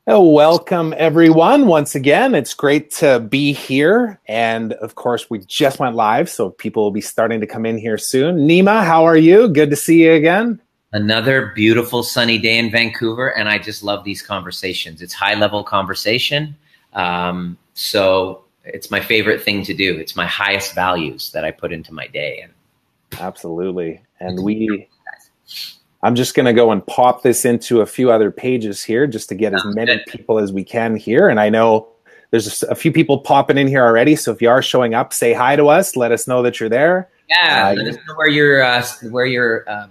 Oh, welcome everyone. Once again, it's great to be here. And of course, we just went live, so people will be starting to come in here soon. Nima, how are you? Good to see you again. Another beautiful sunny day in Vancouver, and I just love these conversations. It's high level conversation. So it's my favorite thing to do. It's my highest values that I put into my day. And Absolutely. I'm just going to go and pop this into a few other pages here just to get as many people as we can here. And I know there's a few people popping in here already. So if you are showing up, say hi to us. Let us know that you're there. Yeah, let us know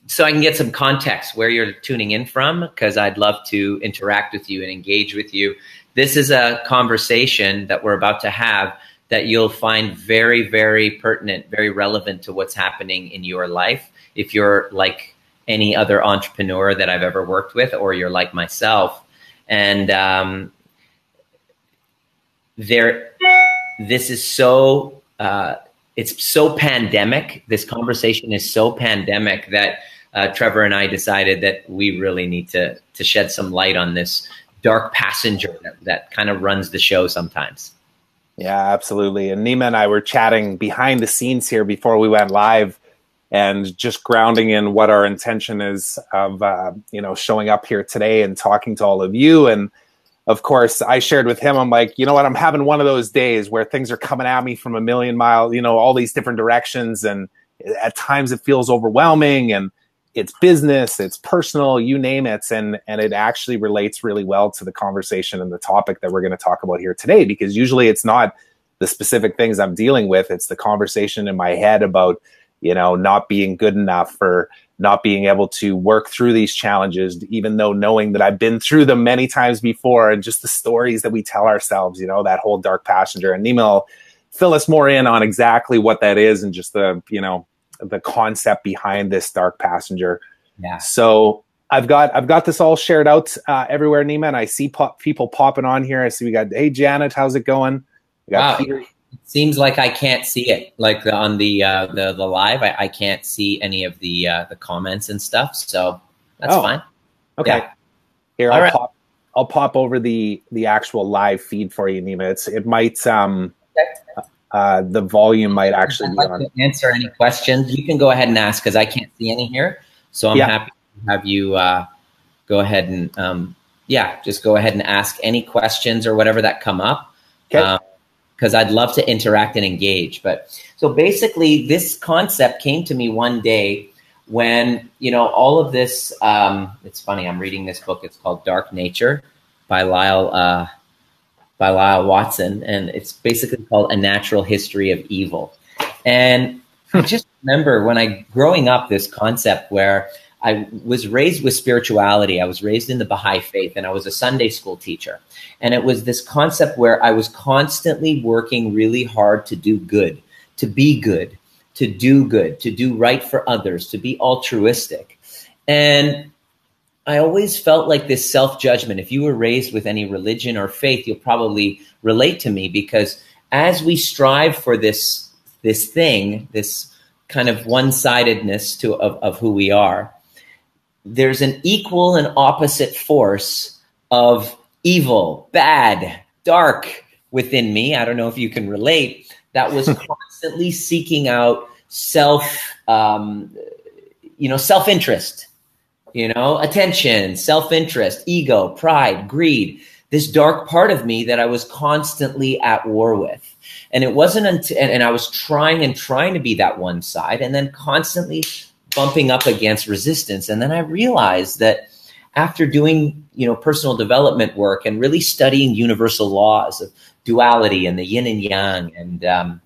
so I can get some context where you're tuning in from, because I'd love to interact with you and engage with you. This is a conversation that we're about to have that you'll find very, very pertinent, very relevant to what's happening in your life. If you're like any other entrepreneur that I've ever worked with, or you're like myself. And this is so, it's so pandemic. This conversation is so pandemic that Trevor and I decided that we really need to shed some light on this dark passenger that kind of runs the show sometimes. Yeah, absolutely. And Nima and I were chatting behind the scenes here before we went live, and just grounding in what our intention is of, showing up here today and talking to all of you. And of course, I shared with him, I'm like, you know what, I'm having one of those days where things are coming at me from a million miles, all these different directions. And at times it feels overwhelming, and it's business, it's personal, you name it. And it actually relates really well to the conversation and the topic that we're going to talk about here today, because usually it's not the specific things I'm dealing with. It's the conversation in my head about, not being good enough, or not being able to work through these challenges, even though knowing that I've been through them many times before, and just the stories that we tell ourselves, that whole dark passenger. And Nima will fill us more in on exactly what that is, and just the concept behind this dark passenger. Yeah. So I've got this all shared out everywhere, Nima, and I see people popping on here. I see we got, hey, Janet, how's it going? We got Peter. It seems like I can't see it, like on the live. I can't see any of the comments and stuff, so that's fine. Okay. Yeah. Here, I'll pop over the actual live feed for you, Nima. It might the volume might actually be on. To answer any questions, you can go ahead and ask, because I can't see any here. So I'm happy to have you go ahead and just go ahead and ask any questions or whatever that come up. Okay. Because I'd love to interact and engage. But so basically, this concept came to me one day when, all of this, it's funny, I'm reading this book. It's called Dark Nature by Lyle Watson. And it's basically called A Natural History of Evil. And I just remember growing up, this concept where I was raised with spirituality. I was raised in the Baha'i faith, and I was a Sunday school teacher. And it was this concept where I was constantly working really hard to do good, to be good, to do right for others, to be altruistic. And I always felt like this self-judgment. If you were raised with any religion or faith, you'll probably relate to me, because as we strive for this thing, this kind of one-sidedness of who we are, there's an equal and opposite force of evil, bad, dark within me. I don't know if you can relate. That was constantly seeking out self-interest, attention, self-interest, ego, pride, greed, this dark part of me that I was constantly at war with. And it wasn't until, and I was trying to be that one side, and then constantly bumping up against resistance. And then I realized that after doing, personal development work and really studying universal laws of duality and the yin and yang, and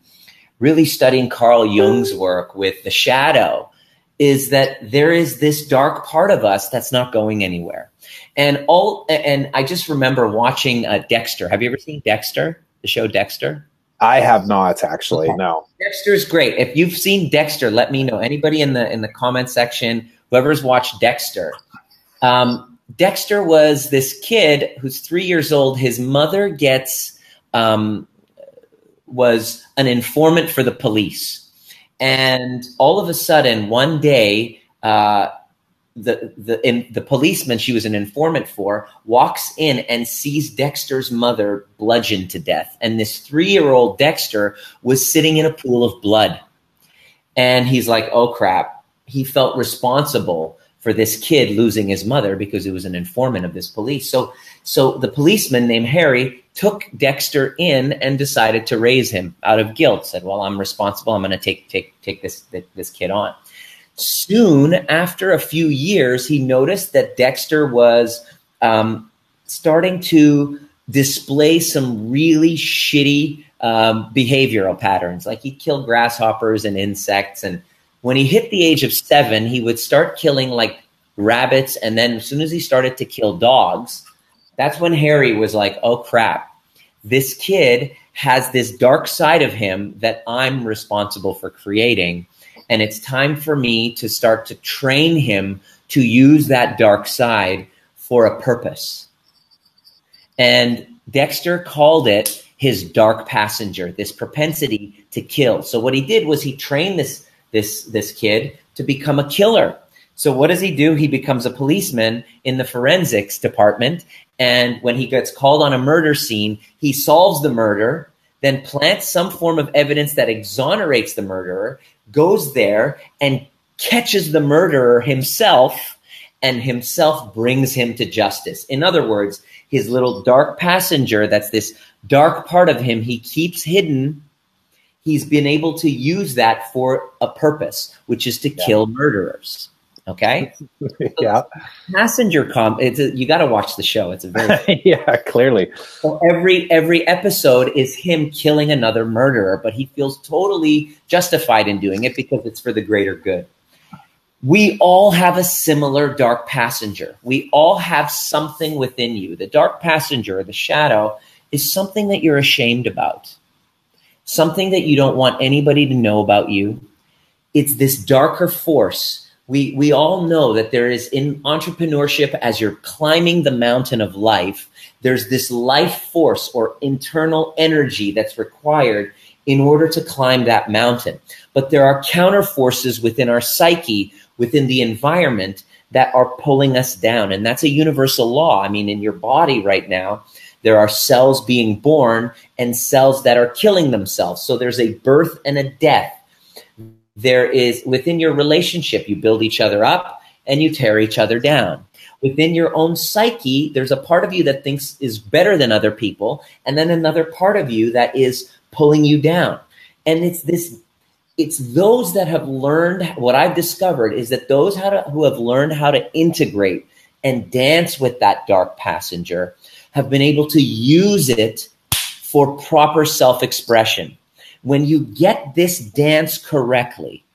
really studying Carl Jung's work with the shadow, is that there is this dark part of us that's not going anywhere. And I just remember watching Dexter. Have you ever seen Dexter, the show Dexter? I have not, actually. Okay. No. Dexter's great. If you've seen Dexter, let me know. Anybody in the comment section, whoever's watched Dexter. Dexter was this kid who's 3 years old. His mother was an informant for the police. And all of a sudden, one day, the policeman she was an informant for walks in and sees Dexter's mother bludgeoned to death. And this 3-year-old Dexter was sitting in a pool of blood. And he's like, oh, crap. He felt responsible for this kid losing his mother because he was an informant of this police. So the policeman named Harry took Dexter in and decided to raise him out of guilt. Said, well, I'm responsible. I'm going to take this kid on. Soon after a few years, he noticed that Dexter was starting to display some really shitty behavioral patterns. Like he'd kill grasshoppers and insects. And when he hit the age of 7, he would start killing like rabbits. And then as soon as he started to kill dogs, that's when Harry was like, oh, crap. This kid has this dark side of him that I'm responsible for creating. And it's time for me to start to train him to use that dark side for a purpose. And Dexter called it his dark passenger, this propensity to kill. So what he did was he trained this kid to become a killer. So what does he do? He becomes a policeman in the forensics department. And when he gets called on a murder scene, he solves the murder, then plants some form of evidence that exonerates the murderer, goes there and catches the murderer himself, and himself brings him to justice. In other words, his little dark passenger, that's this dark part of him he keeps hidden, he's been able to use that for a purpose, which is to kill murderers. Okay? Yeah. Passenger you got to watch the show. It's a very yeah, clearly. So every episode is him killing another murderer, but he feels totally justified in doing it because it's for the greater good. We all have a similar dark passenger. We all have something within you. The dark passenger, the shadow, is something that you're ashamed about, something that you don't want anybody to know about you. It's this darker force. We all know that there is, in entrepreneurship, as you're climbing the mountain of life, there's this life force or internal energy that's required in order to climb that mountain. But there are counter forces within our psyche, within the environment, that are pulling us down. And that's a universal law. I mean, in your body right now, there are cells being born and cells that are killing themselves. So there's a birth and a death. There is, within your relationship, you build each other up and you tear each other down. Within your own psyche, there's a part of you that thinks is better than other people, and then another part of you that is pulling you down. And it's those that have learned, what I've discovered is that those who have learned how to integrate and dance with that dark passenger have been able to use it for proper self-expression. When you get this dance correctly,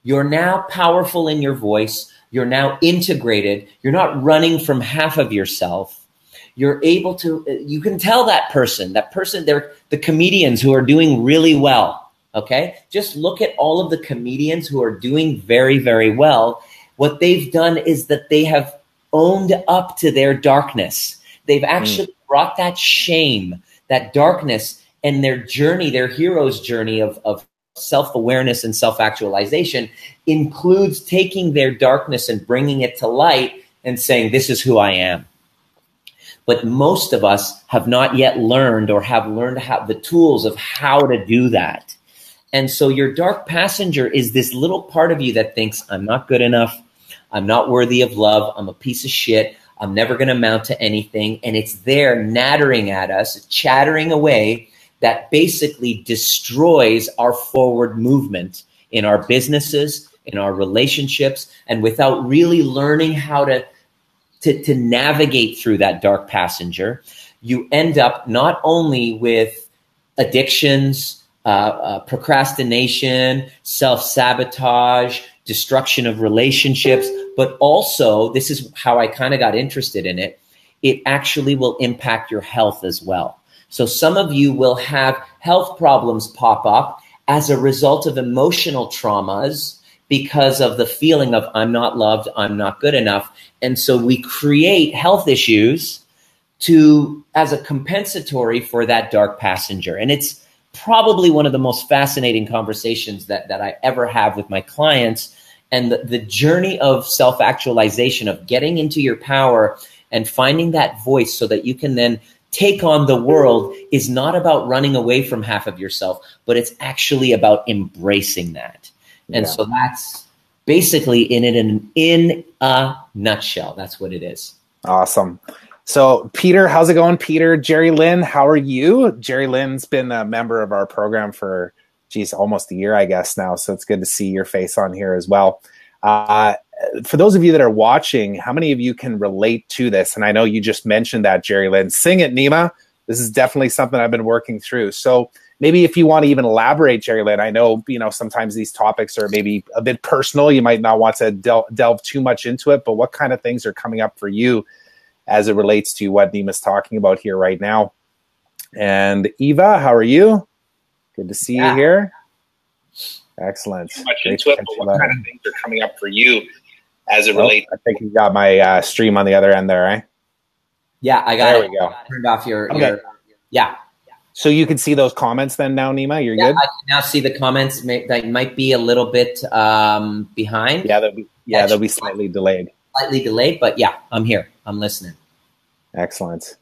you're now powerful in your voice. You're now integrated. You're not running from half of yourself. You're able to, you can tell that person, they're the comedians who are doing really well. Okay. Just look at all of the comedians who are doing very, very well. What they've done is that they have owned up to their darkness. They've actually brought that shame, that darkness, and their journey, their hero's journey of self-awareness and self-actualization includes taking their darkness and bringing it to light and saying, this is who I am. But most of us have not yet learned or have learned the tools of how to do that. And so your dark passenger is this little part of you that thinks, I'm not good enough. I'm not worthy of love. I'm a piece of shit. I'm never going to amount to anything. And it's there nattering at us, chattering away, that basically destroys our forward movement in our businesses, in our relationships, and without really learning how to navigate through that dark passenger, you end up not only with addictions, procrastination, self-sabotage, destruction of relationships, but also, this is how I kind of got interested in it, it actually will impact your health as well. So some of you will have health problems pop up as a result of emotional traumas because of the feeling of I'm not loved, I'm not good enough. And so we create health issues as a compensatory for that dark passenger. And it's probably one of the most fascinating conversations that I ever have with my clients And the journey of self-actualization, of getting into your power and finding that voice so that you can then take on the world, is not about running away from half of yourself, but it's actually about embracing that. And so that's basically in a nutshell. That's what it is. Awesome. So Peter, how's it going? Peter, Jerry Lynn, how are you? Jerry Lynn's been a member of our program for, almost a year, I guess now. So it's good to see your face on here as well. For those of you that are watching, how many of you can relate to this? And I know you just mentioned that, Jerry Lynn. Sing it, Nima. This is definitely something I've been working through. So maybe if you want to even elaborate, Jerry Lynn, I know, sometimes these topics are maybe a bit personal. You might not want to delve too much into it, but what kind of things are coming up for you as it relates to what Nima's talking about here right now? And Eva, how are you? Good to see you here. Excellent. Too much into it, but what kind of things are coming up for you as it relates? I think you got my stream on the other end there, eh? Yeah, I got there it. We go. Turned off your yeah. So you can see those comments then now, Nima? You're good? I can now see the comments that might be a little bit behind. Yeah, they'll be slightly delayed. Slightly delayed, but yeah, I'm here. I'm listening. Excellent.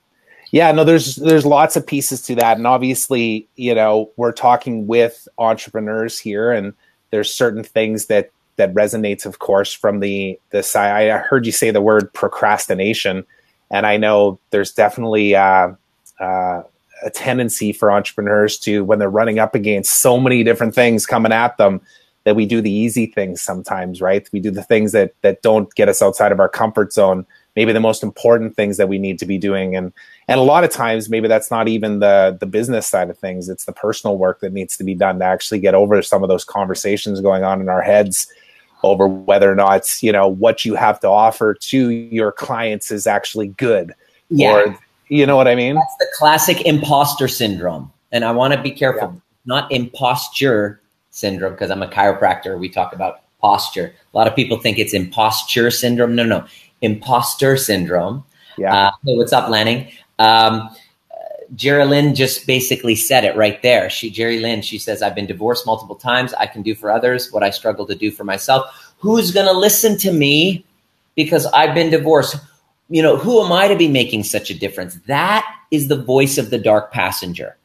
Yeah, no, there's lots of pieces to that. And obviously, we're talking with entrepreneurs here, and there's certain things that resonates, of course, from the side. I heard you say the word procrastination, and I know there's definitely a tendency for entrepreneurs to, when they're running up against so many different things coming at them, that we do the easy things sometimes, right? We do the things that don't get us outside of our comfort zone, maybe the most important things that we need to be doing. And a lot of times, maybe that's not even the business side of things. It's the personal work that needs to be done to actually get over some of those conversations going on in our heads over whether or not, what you have to offer to your clients is actually good. Yeah. Or, you know what I mean? That's the classic imposter syndrome. And I want to be careful, not imposture syndrome, because I'm a chiropractor. We talk about posture. A lot of people think it's imposture syndrome. No. Imposter syndrome. Yeah. Hey, what's up, Lanning? Jerry Lynn just basically said it right there. Jerry Lynn, she says, I've been divorced multiple times. I can do for others what I struggle to do for myself. Who's going to listen to me because I've been divorced? Who am I to be making such a difference? That is the voice of the dark passenger.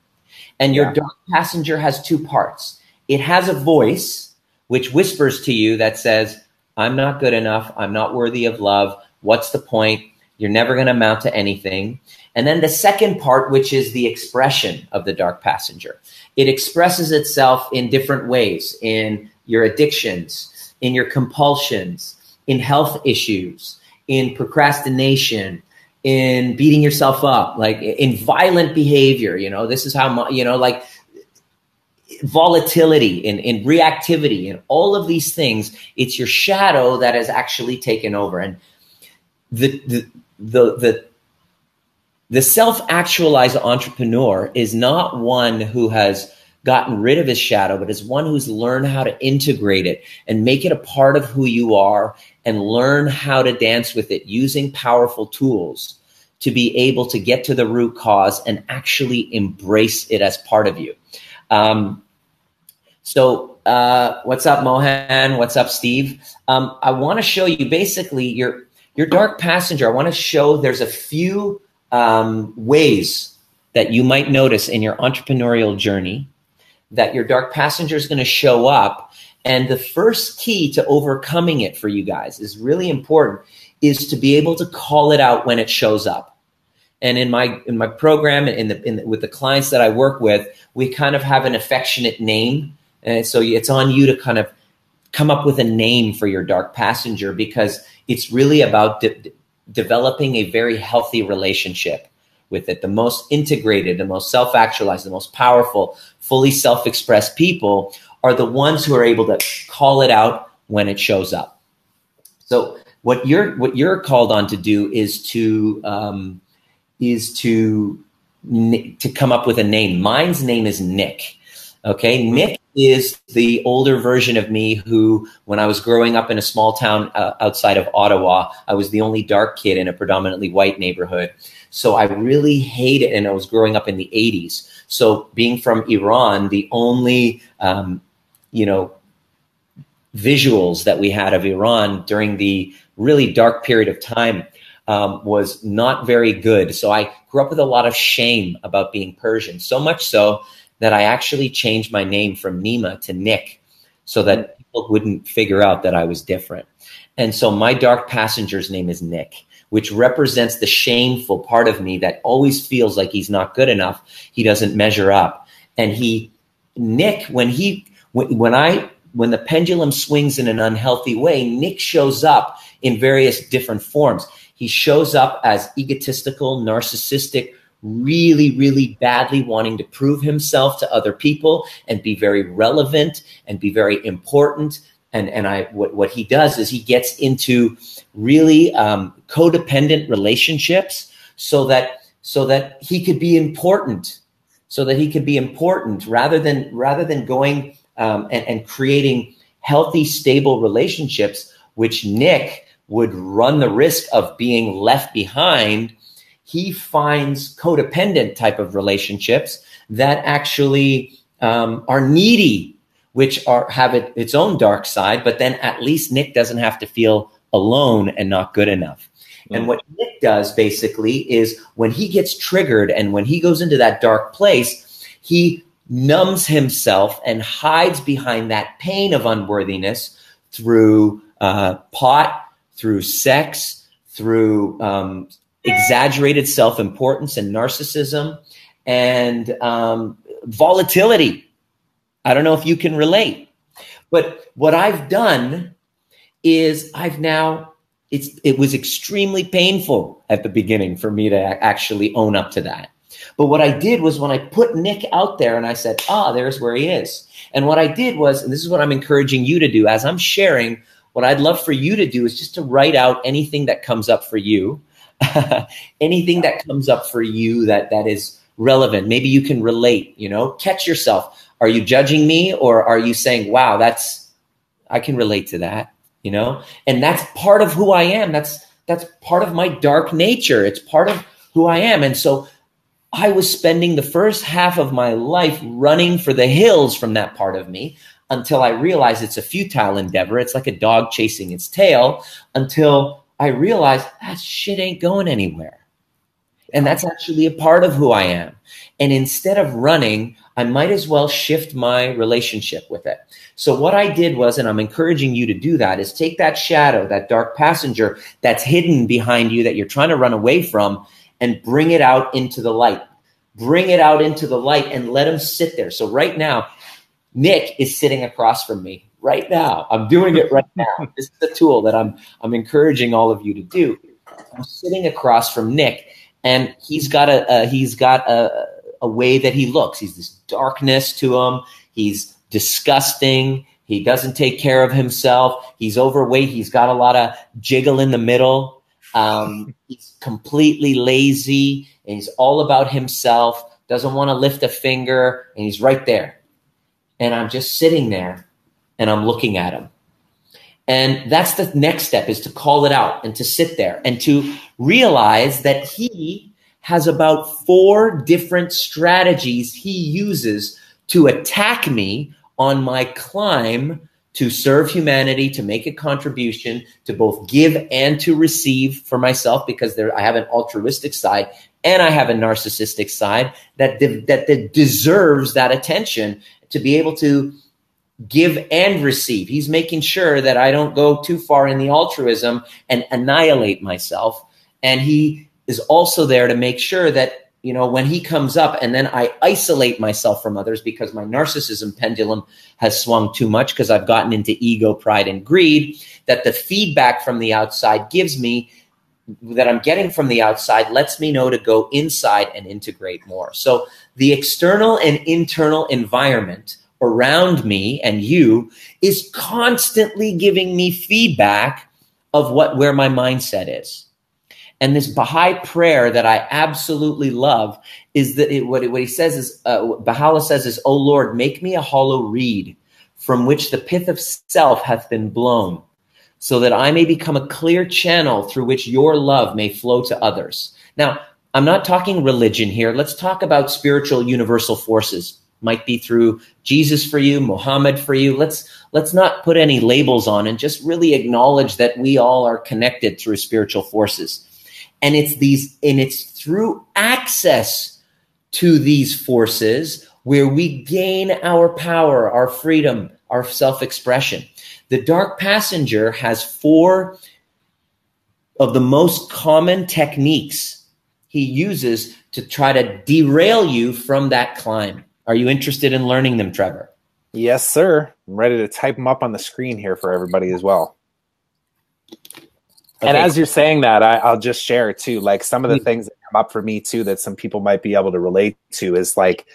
And your dark passenger has two parts. It has a voice which whispers to you that says, I'm not good enough. I'm not worthy of love. What's the point? You're never going to amount to anything. And then the second part, which is the expression of the dark passenger. It expresses itself in different ways, in your addictions, in your compulsions, in health issues, in procrastination, in beating yourself up, like in violent behavior. This is how, like volatility, in reactivity, and all of these things. It's your shadow that has actually taken over. And the self-actualized entrepreneur is not one who has gotten rid of his shadow, but is one who's learned how to integrate it and make it a part of who you are, and learn how to dance with it using powerful tools to be able to get to the root cause and actually embrace it as part of you. So what's up, Mohan? What's up, Steve? I want to show you basically your dark passenger. I want to show there's a few ways that you might notice in your entrepreneurial journey that your dark passenger is going to show up. And the first key to overcoming it for you guys is really important, is to be able to call it out when it shows up. And in my program, with the clients that I work with, we kind of have an affectionate name. And so it's on you to kind of come up with a name for your dark passenger, because it's really about developing a very healthy relationship with it. The most integrated, the most self-actualized, the most powerful, fully self-expressed people are the ones who are able to call it out when it shows up. So what you're called on to do is to come up with a name. Mine's name is Nick. Okay, Nick is the older version of me who, when I was growing up in a small town outside of Ottawa, I was the only dark kid in a predominantly white neighborhood. So I really hated, and I was growing up in the 80s. So being from Iran, the only, visuals that we had of Iran during the really dark period of time was not very good. So I grew up with a lot of shame about being Persian, so much so that I actually changed my name from Nima to Nick so that people wouldn't figure out that I was different. And so my dark passenger's name is Nick, which represents the shameful part of me that always feels like he's not good enough. He doesn't measure up. And Nick, when the pendulum swings in an unhealthy way, Nick shows up in various different forms. He shows up as egotistical, narcissistic, really, really badly wanting to prove himself to other people and be very relevant and be very important. And what he does is he gets into really codependent relationships so that he could be important, rather than going and creating healthy, stable relationships, which Nick would run the risk of being left behind. He finds codependent type of relationships that actually are needy, which have its own dark side, but then at least Nick doesn't have to feel alone and not good enough. And what Nick does basically is when he gets triggered and when he goes into that dark place, he numbs himself and hides behind that pain of unworthiness through pot, through sex, through exaggerated self-importance and narcissism and volatility. I don't know if you can relate, but what I've done is it was extremely painful at the beginning for me to actually own up to that. But what I did was when I put Nick out there and I said, there's where he is. And what I did was, and this is what I'm encouraging you to do as I'm sharing, what I'd love for you to do is just to write out anything that comes up for you, anything that comes up for you that is relevant. Maybe you can relate, catch yourself. Are you judging me or are you saying, wow, I can relate to that, and that's part of who I am. That's part of my dark nature. It's part of who I am. And so I was spending the first half of my life running for the hills from that part of me until I realized it's a futile endeavor. It's like a dog chasing its tail until I realized that shit ain't going anywhere. And that's actually a part of who I am. And instead of running, I might as well shift my relationship with it. So what I did was, and I'm encouraging you to do that, is take that shadow, that dark passenger that's hidden behind you that you're trying to run away from, and bring it out into the light. Bring it out into the light and let him sit there. So right now, Nick is sitting across from me right now. I'm doing it right now. This is a tool that I'm encouraging all of you to do. I'm sitting across from Nick, and he's got a way that he looks. He's this darkness to him. He's disgusting. He doesn't take care of himself. He's overweight. He's got a lot of jiggle in the middle. He's completely lazy, and he's all about himself, doesn't want to lift a finger, and he's right there. And I'm just sitting there, and I'm looking at him. And that's the next step, is to call it out and to sit there and to realize that he has about 4 different strategies he uses to attack me on my climb to serve humanity, to make a contribution, to both give and to receive for myself, because I have an altruistic side and I have a narcissistic side that deserves that attention to be able to give and receive. He's making sure that I don't go too far in the altruism and annihilate myself. And he is also there to make sure that, when he comes up and then I isolate myself from others because my narcissism pendulum has swung too much because I've gotten into ego, pride, and greed, that the feedback from the outside gives me, that I'm getting from the outside, lets me know to go inside and integrate more. So the external and internal environment around me and you is constantly giving me feedback of where my mindset is. And this Baha'i prayer that I absolutely love is that what he says is, Baha'u'llah says is, "O Lord, make me a hollow reed from which the pith of self hath been blown, so that I may become a clear channel through which your love may flow to others." Now, I'm not talking religion here. Let's talk about spiritual universal forces. Might be through Jesus for you, Muhammad for you. Let's not put any labels on and just really acknowledge that we all are connected through spiritual forces. And it's through access to these forces where we gain our power, our freedom, our self-expression. The dark passenger has 4 of the most common techniques he uses to try to derail you from that climb. Are you interested in learning them, Trevor? Yes, sir. I'm ready to type them up on the screen here for everybody as well. Okay. And as you're saying that, I'll just share too, like some of the things that come up for me too, that some people might be able to relate to is like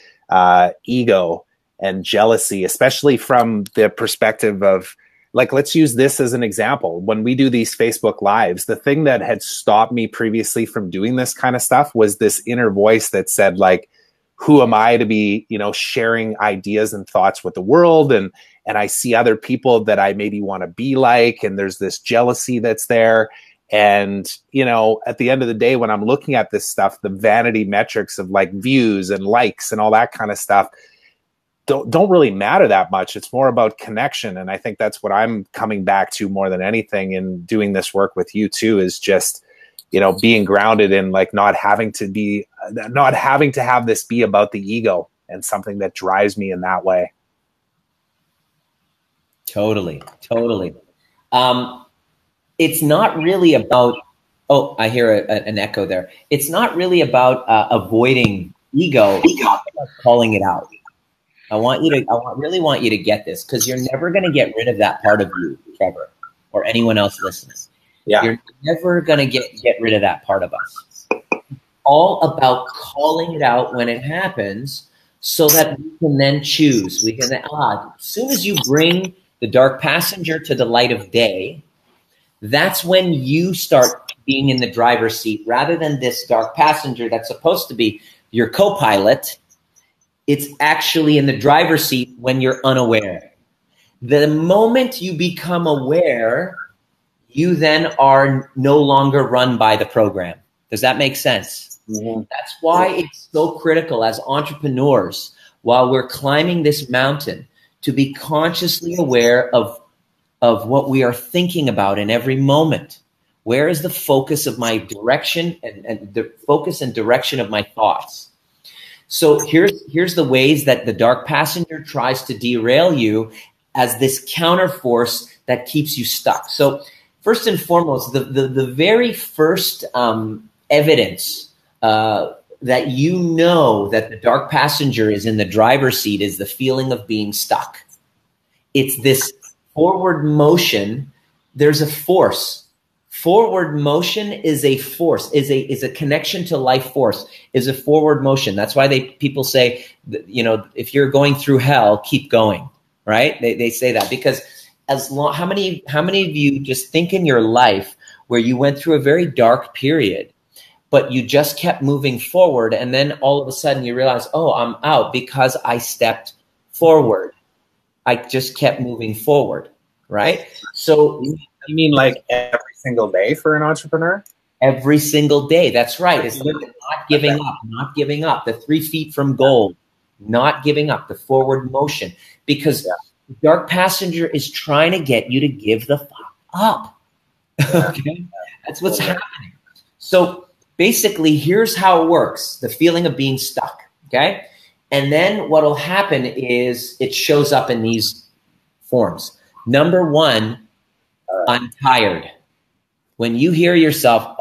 ego and jealousy, especially from the perspective of, like, let's use this as an example. When we do these Facebook Lives, the thing that had stopped me previously from doing this kind of stuff was this inner voice that said, like, who am I to be, sharing ideas and thoughts with the world? And I see other people that I maybe want to be like, and there's this jealousy that's there. And, at the end of the day, when I'm looking at this stuff, the vanity metrics of like views and likes and all that kind of stuff don't really matter that much. It's more about connection. And I think that's what I'm coming back to more than anything in doing this work with you too, is just, being grounded in like not having to have this be about the ego and something that drives me in that way. Totally. It's not really about, I hear an echo there. It's not really about avoiding ego, calling it out. I really want you to get this, because you're never going to get rid of that part of you, Trevor, or anyone else listening. Yeah. You're never going to get rid of that part of us. All about calling it out when it happens so that we can then choose. We can, as soon as you bring the dark passenger to the light of day, that's when you start being in the driver's seat rather than this dark passenger that's supposed to be your co-pilot. It's actually in the driver's seat when you're unaware. The moment you become aware, you then are no longer run by the program. Does that make sense? Mm-hmm. That's why it's so critical as entrepreneurs, while we're climbing this mountain, to be consciously aware of what we are thinking about in every moment. Where is the focus of my direction and the focus and direction of my thoughts? So here's the ways that the dark passenger tries to derail you as this counterforce that keeps you stuck. So first and foremost, the very first evidence that you know that the dark passenger is in the driver's seat is the feeling of being stuck. It's this forward motion. There's a force. Forward motion is a force, is a connection to life force, is a forward motion. That's why people say, if you're going through hell, keep going, right? They say that because how many of you just think in your life where you went through a very dark period, but you just kept moving forward, and then all of a sudden you realize, I'm out because I stepped forward. I just kept moving forward, right? So you mean like every single day for an entrepreneur? Every single day. That's right. It's not giving up. The 3 feet from goal, not giving up, the forward motion. Because the dark passenger is trying to get you to give the fuck up. Okay? That's what's happening. So basically, here's how it works. The feeling of being stuck. Okay? And then what will happen is it shows up in these forms. Number 1, I'm tired. When you hear yourself,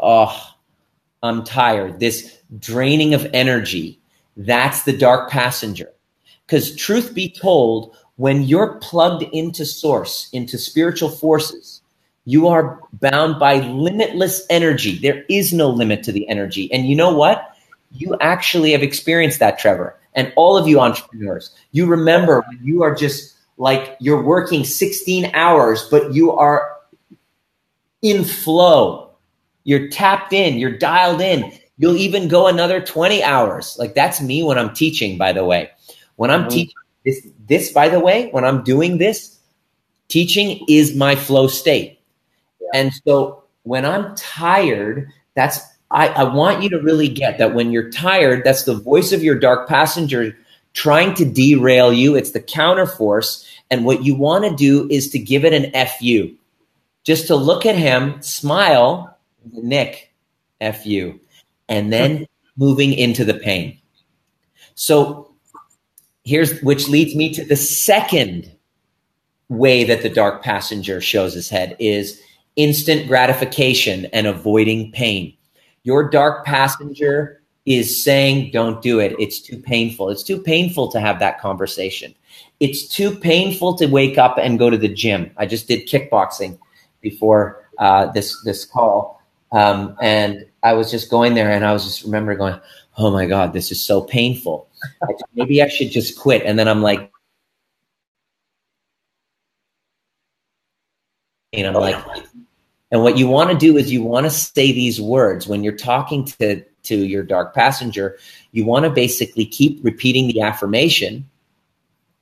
I'm tired, this draining of energy, that's the dark passenger. Because truth be told, when you're plugged into source, into spiritual forces, you are bound by limitless energy. There is no limit to the energy. And you know what? You actually have experienced that, Trevor. And all of you entrepreneurs, you remember when you are just like you're working 16 hours, but you are in flow. You're tapped in, you're dialed in. You'll even go another 20 hours. Like that's me when I'm teaching, by the way. When I'm teaching this, by the way, when I'm doing this, teaching is my flow state. Yeah. And so when I'm tired, I want you to really get that when you're tired, that's the voice of your dark passenger trying to derail you. It's the counterforce. And what you want to do is to give it an FU. Just to look at him, smile, Nick, FU, and then moving into the pain. So which leads me to the second way that the dark passenger shows his head is instant gratification and avoiding pain. Your dark passenger is saying, don't do it. It's too painful. It's too painful to have that conversation. It's too painful to wake up and go to the gym. I just did kickboxing before this call. And I was just going there and I was just remember going, oh my God, this is so painful. Maybe I should just quit. And then I'm like, and I'm like, and what you want to do is you want to say these words when you're talking to your dark passenger. You want to basically keep repeating the affirmation.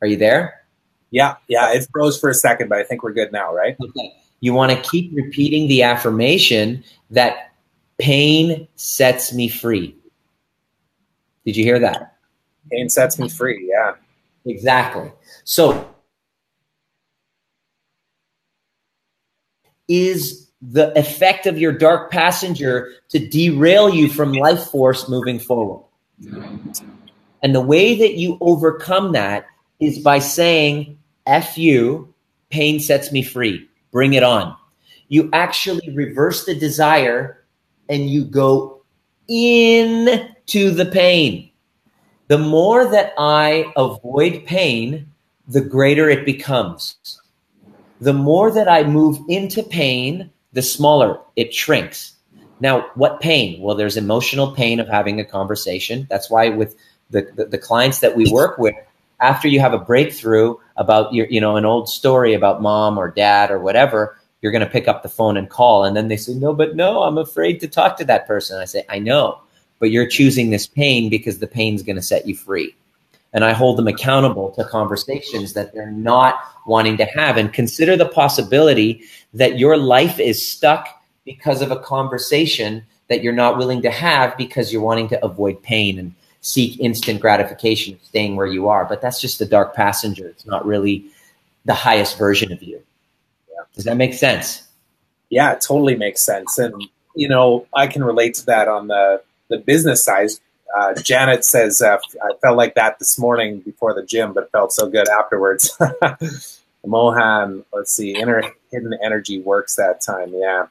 Are you there? Yeah. It froze for a second, but I think we're good now, right? Okay. You want to keep repeating the affirmation that pain sets me free. Did you hear that? Pain sets me free. Yeah. Exactly. So is the effect of your dark passenger to derail you from life force moving forward. And the way that you overcome that is by saying, F you, pain sets me free. Bring it on. You actually reverse the desire and you go into the pain. The more that I avoid pain, the greater it becomes. The more that I move into pain, the smaller it shrinks. Now, what pain? Well, there's emotional pain of having a conversation. That's why with the clients that we work with, after you have a breakthrough about an old story about mom or dad or whatever, you're going to pick up the phone and call. And then they say, no, I'm afraid to talk to that person. I say, I know, but you're choosing this pain because the pain's going to set you free. And I hold them accountable to conversations that they're not wanting to have. And consider the possibility that your life is stuck because of a conversation that you're not willing to have because you're wanting to avoid pain and seek instant gratification, staying where you are. But that's just the dark passenger. It's not really the highest version of you. Yeah. Does that make sense? Yeah, it totally makes sense. And, I can relate to that on the business side. Janet says, I felt like that this morning before the gym, but felt so good afterwards. Mohan, let's see, hidden energy works that time. Yeah.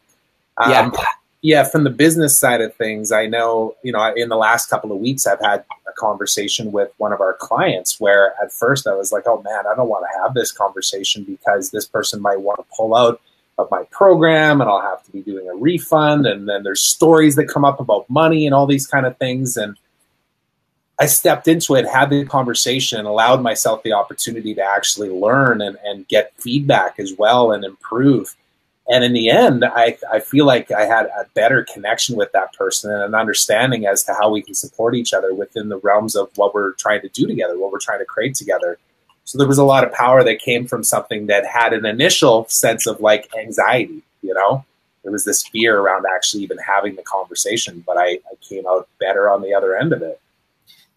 Yeah, from the business side of things, I know, in the last couple of weeks, I've had a conversation with one of our clients where at first I was like, oh man, I don't want to have this conversation because this person might want to pull out of my program and I'll have to be doing a refund. And then there's stories that come up about money and all these kind of things. And I stepped into it, had the conversation, and allowed myself the opportunity to actually learn and get feedback as well and improve. And in the end, I feel like I had a better connection with that person and an understanding as to how we can support each other within the realms of what we're trying to do together, what we're trying to create together. So there was a lot of power that came from something that had an initial sense of like anxiety, There was this fear around actually even having the conversation, but I came out better on the other end of it.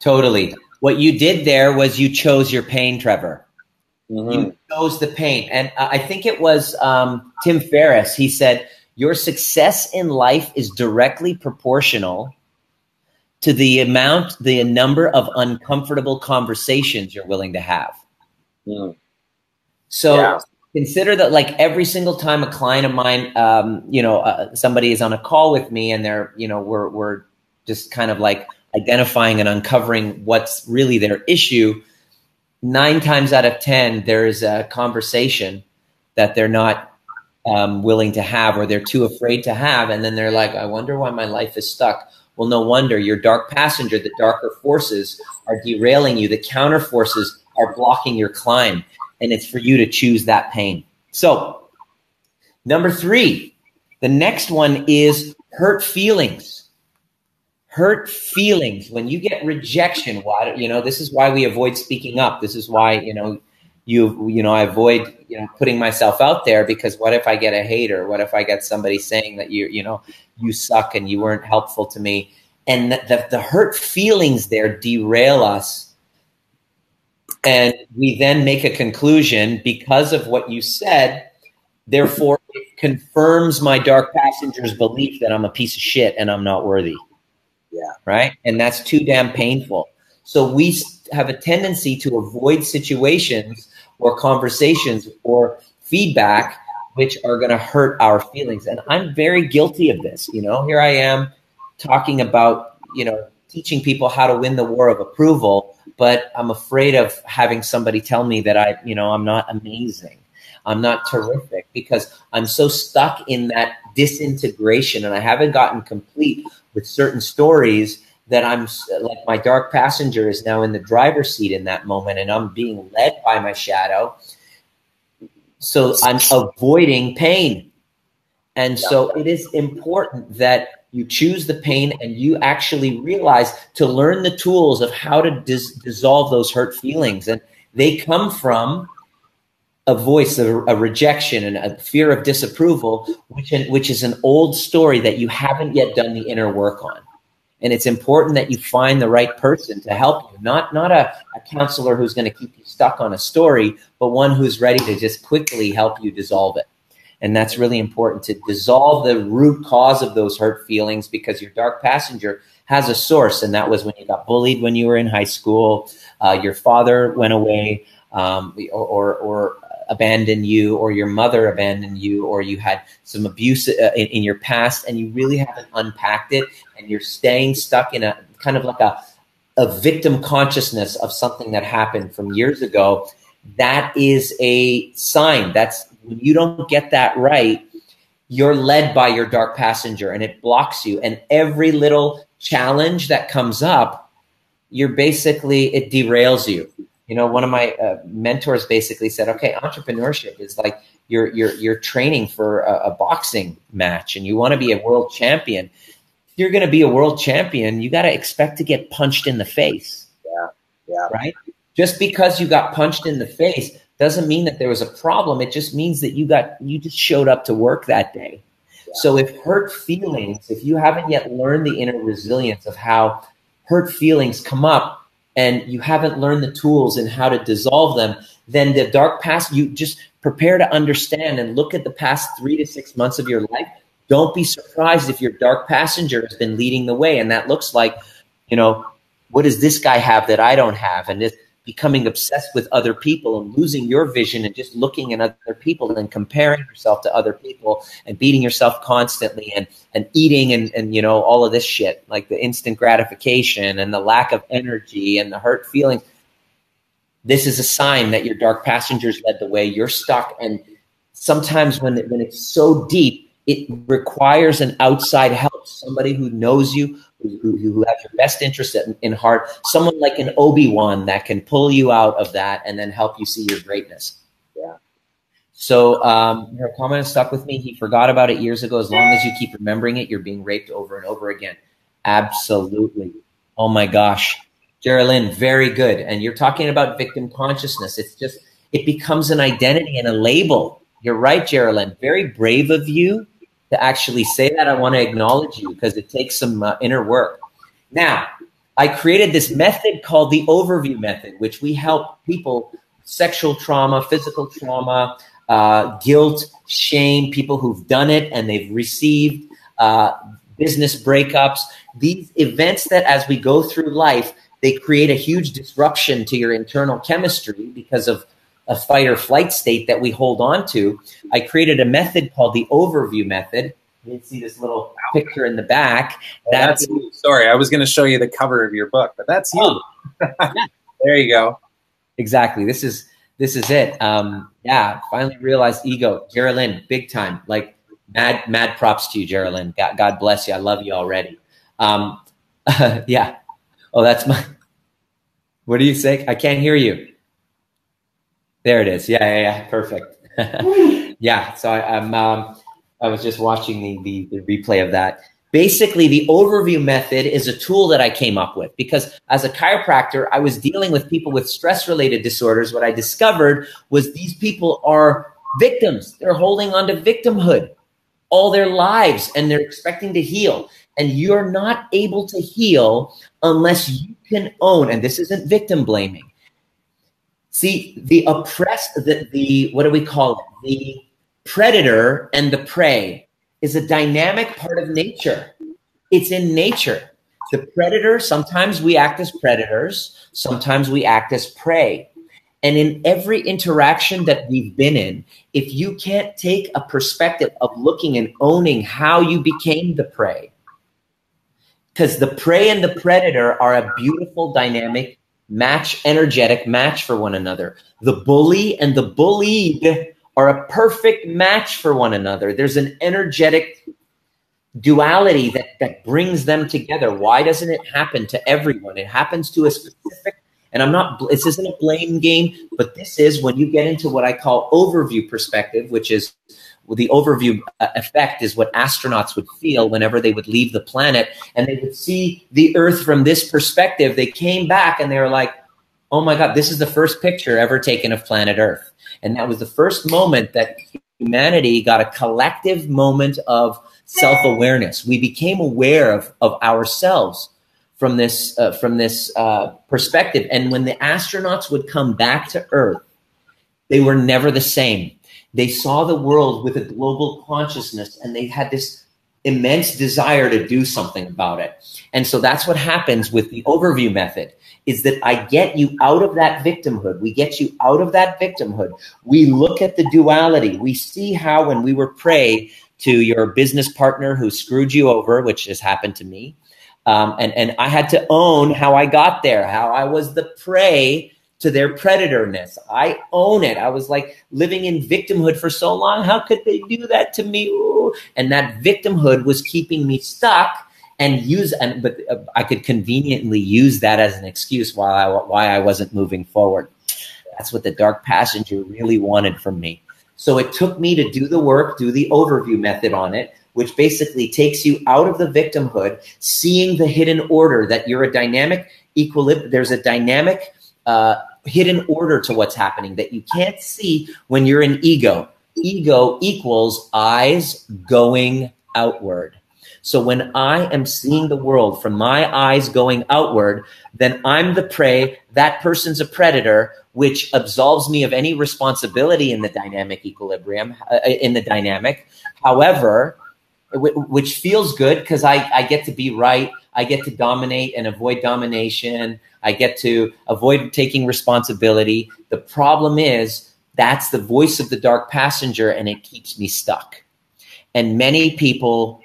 Totally. What you did there was you chose your pain, Trevor. Mm-hmm. You chose the pain. And I think it was Tim Ferriss. He said, your success in life is directly proportional to the number of uncomfortable conversations you're willing to have. Mm. So consider that like every single time a client of mine, somebody is on a call with me and they're, we're just kind of like identifying and uncovering what's really their issue. 9 times out of 10, there is a conversation that they're not willing to have or they're too afraid to have. And then they're like, I wonder why my life is stuck. Well, no wonder. Your dark passenger, the darker forces are derailing you. The counter forces are blocking your climb. And it's for you to choose that pain. So number 3, the next one is hurt feelings. Hurt feelings. When you get rejection, this is why we avoid speaking up. This is why, I avoid, putting myself out there because what if I get a hater? What if I get somebody saying that you suck and you weren't helpful to me? And the hurt feelings there derail us And we then make a conclusion because of what you said. Therefore, it confirms my dark passenger's belief that I'm a piece of shit and I'm not worthy. Yeah. Right. And that's too damn painful. So we have a tendency to avoid situations or conversations or feedback which are going to hurt our feelings. And I'm very guilty of this. You know, here I am talking about, you know, teaching people how to win the war of approval, but I'm afraid of having somebody tell me that I'm not amazing. I'm not terrific, because I'm so stuck in that disintegration and I haven't gotten complete with certain stories that I'm like, my dark passenger is now in the driver's seat in that moment and I'm being led by my shadow. So I'm avoiding pain. And so it is important that you choose the pain and you actually realize to learn the tools of how to dissolve those hurt feelings. And they come from a voice, a rejection, and a fear of disapproval, which is an old story that you haven't yet done the inner work on. And it's important that you find the right person to help you, not a counselor who's going to keep you stuck on a story, but one who's ready to just quickly help you dissolve it. And that's really important, to dissolve the root cause of those hurt feelings, because your dark passenger has a source. And that was when you got bullied when you were in high school, your father went away, or abandoned you, or your mother abandoned you, or you had some abuse in your past and you really haven't unpacked it, and you're staying stuck in a kind of like a victim consciousness of something that happened from years ago. That is a sign. That's when you don't get that right, you're led by your dark passenger and it blocks you. And every little challenge that comes up, it derails you. You know, one of my mentors basically said, okay, entrepreneurship is like you're training for a boxing match and you want to be a world champion. If you're going to be a world champion, you got to expect to get punched in the face. Yeah. Right? Just because you got punched in the face doesn't mean that there was a problem. It just means that you just showed up to work that day. Yeah. So if you haven't yet learned the inner resilience of how hurt feelings come up, and you haven't learned the tools and how to dissolve them, then the dark past, you just prepare to understand and look at the past 3 to 6 months of your life. Don't be surprised if your dark passenger has been leading the way. And that looks like, you know, what does this guy have that I don't have? And it's becoming obsessed with other people and losing your vision and just looking at other people and comparing yourself to other people and beating yourself constantly and eating and you know, all of this shit, like the instant gratification and the lack of energy and the hurt feelings. This is a sign that your dark passengers led the way. You're stuck. And sometimes when it's so deep, it requires an outside help, somebody who knows you, who has your best interest in heart, someone like an Obi-Wan that can pull you out of that and then help you see your greatness. Yeah. So her comment stuck with me. He forgot about it years ago. As long as you keep remembering it, you're being raped over and over again. Absolutely. Oh my gosh. Geraldine, very good. And you're talking about victim consciousness. It becomes an identity and a label. You're right, Geraldine. Very brave of you to actually say that. I want to acknowledge you because it takes some inner work. Now, I created this method called the overview method, which we help people, sexual trauma, physical trauma, guilt, shame, people who've done it and they've received business breakups. These events that as we go through life, they create a huge disruption to your internal chemistry because of a fight or flight state that we hold on to. I created a method called the overview method. You can see this little picture in the back. That's you. Sorry, I was going to show you the cover of your book, but that's you. Oh. There you go. Exactly. This is it. Finally realized ego. Geraldine, big time. Like mad props to you, Geraldine. God bless you. I love you already. Yeah. Oh, that's my. What do you say? I can't hear you. There it is. Yeah. Perfect. Yeah. So I was just watching the replay of that. Basically, the overview method is a tool that I came up with because as a chiropractor, I was dealing with people with stress-related disorders. What I discovered was these people are victims. They're holding on to victimhood all their lives and they're expecting to heal. And you're not able to heal unless you can own, and this isn't victim blaming, See, the oppressed, the what do we call it? The predator and the prey is a dynamic part of nature. It's in nature. The predator, sometimes we act as predators, sometimes we act as prey. And in every interaction that we've been in, if you can't take a perspective of looking and owning how you became the prey, because the prey and the predator are a beautiful dynamic match, energetic match for one another. The bully and the bullied are a perfect match for one another. There's an energetic duality that brings them together. Why doesn't it happen to everyone? It happens to a specific, and this isn't a blame game, but this is when you get into what I call overview perspective, which is the overview effect is what astronauts would feel whenever they would leave the planet and they would see the Earth from this perspective. They came back and they were like, oh my God, this is the first picture ever taken of planet Earth. And that was the first moment that humanity got a collective moment of self-awareness. We became aware of ourselves from this perspective. And when the astronauts would come back to Earth, they were never the same. They saw the world with a global consciousness, and they had this immense desire to do something about it. And so that's what happens with the overview method, is that I get you out of that victimhood. We get you out of that victimhood. We look at the duality. We see how when we were prey to your business partner who screwed you over, which has happened to me, and I had to own how I got there, how I was the prey to their predatorness. I own it. I was like living in victimhood for so long. How could they do that to me? Ooh. And that victimhood was keeping me stuck, but I could conveniently use that as an excuse why I wasn't moving forward. That's what the dark passenger really wanted from me. So it took me to do the work, do the overview method on it, which basically takes you out of the victimhood, seeing the hidden order, that you're a dynamic equilibrium. There's a dynamic hidden order to what's happening that you can't see when you're in ego. Ego equals eyes going outward. So when I am seeing the world from my eyes going outward, then I'm the prey, that person's a predator, which absolves me of any responsibility in the dynamic equilibrium, in the dynamic. However, which feels good because I get to be right. I get to dominate and avoid domination. I get to avoid taking responsibility. The problem is that's the voice of the dark passenger, and it keeps me stuck. And many people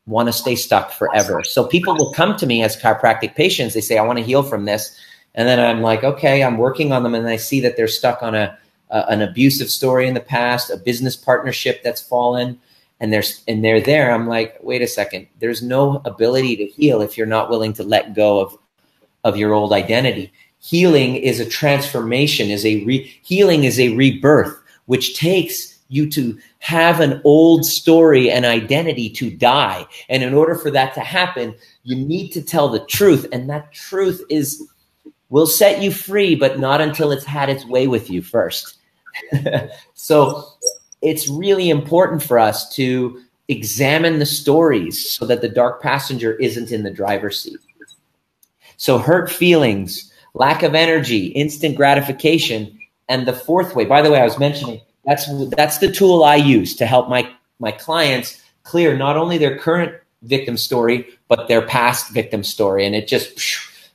want to stay stuck forever. So people will come to me as chiropractic patients. They say, I want to heal from this. And then I'm like, okay, I'm working on them. And I see that they're stuck on an abusive story in the past, a business partnership that's fallen. And they're there. I'm like, wait a second. There's no ability to heal if you're not willing to let go of your old identity. Healing is a transformation, healing is a rebirth, which takes you to have an old story and identity to die. And in order for that to happen, you need to tell the truth. And that truth will set you free, but not until it's had its way with you first. So it's really important for us to examine the stories so that the dark passenger isn't in the driver's seat. So hurt feelings, lack of energy, instant gratification, and the fourth way, by the way, I was mentioning, that's the tool I use to help my clients clear not only their current victim story, but their past victim story. And it just,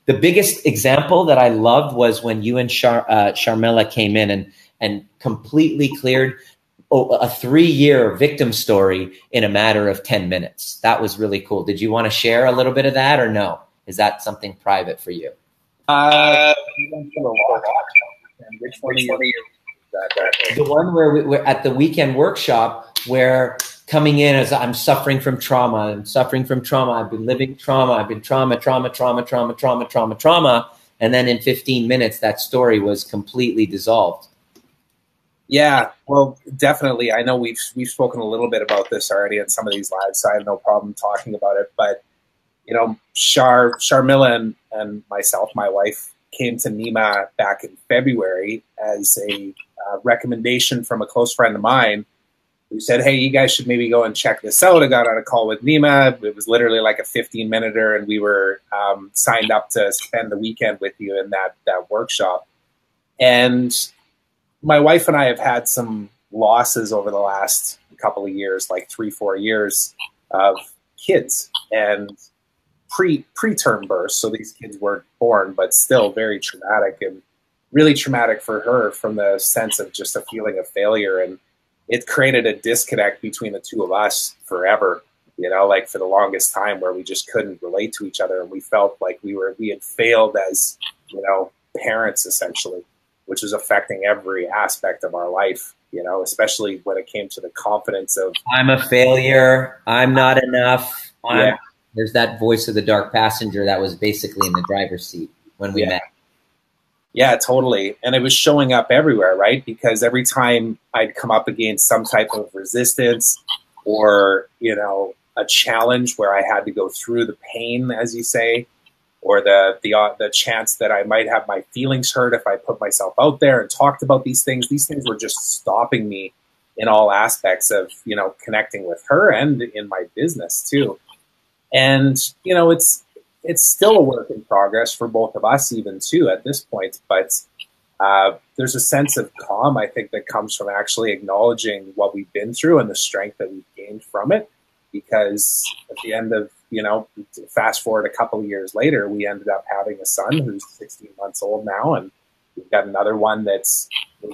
the biggest example that I loved was when you and Sharmila came in and completely cleared a 3-year victim story in a matter of 10 minutes. That was really cool. Did you want to share a little bit of that or no? Is that something private for you? Which one are you? The one where we're at the weekend workshop, where coming in as I'm suffering from trauma. I've been living trauma. I've been trauma. And then in 15 minutes, that story was completely dissolved. Yeah, well, definitely. I know we've spoken a little bit about this already in some of these lives, so I have no problem talking about it. But, you know, Sharmila and myself, my wife, came to Nima back in February as a recommendation from a close friend of mine who said, hey, you guys should maybe go and check this out. I got on a call with Nima. It was literally like a 15-minute, and we were signed up to spend the weekend with you in that workshop. And my wife and I have had some losses over the last couple of years, like 3-4 years of kids and preterm births. So these kids weren't born, but still very traumatic, and really traumatic for her from the sense of just a feeling of failure. And it created a disconnect between the two of us forever, you know, like for the longest time, where we just couldn't relate to each other. And we felt like we had failed as, you know, parents essentially, which was affecting every aspect of our life, you know, especially when it came to the confidence of, I'm a failure, I'm not enough. There's that voice of the dark passenger that was basically in the driver's seat when we met. Yeah, totally. And it was showing up everywhere, right? Because every time I'd come up against some type of resistance or, you know, a challenge where I had to go through the pain, as you say, or the chance that I might have my feelings hurt if I put myself out there and talked about these things were just stopping me in all aspects of, you know, connecting with her and in my business too. And, you know, it's still a work in progress for both of us even too at this point, but there's a sense of calm, I think, that comes from actually acknowledging what we've been through and the strength that we've gained from it. Because at the end of, you know, fast forward a couple of years later, we ended up having a son who's 16 months old now, and we've got another one was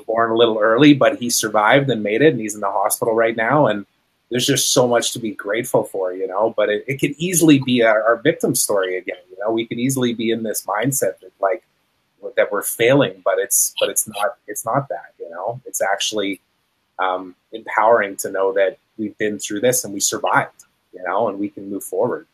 born a little early, but he survived and made it, and he's in the hospital right now. And there's just so much to be grateful for, you know, but it could easily be our victim story again. You know, we could easily be in this mindset that like that we're failing, but it's not that, you know. It's actually empowering to know that we've been through this and we survived, you know, and we can move forward.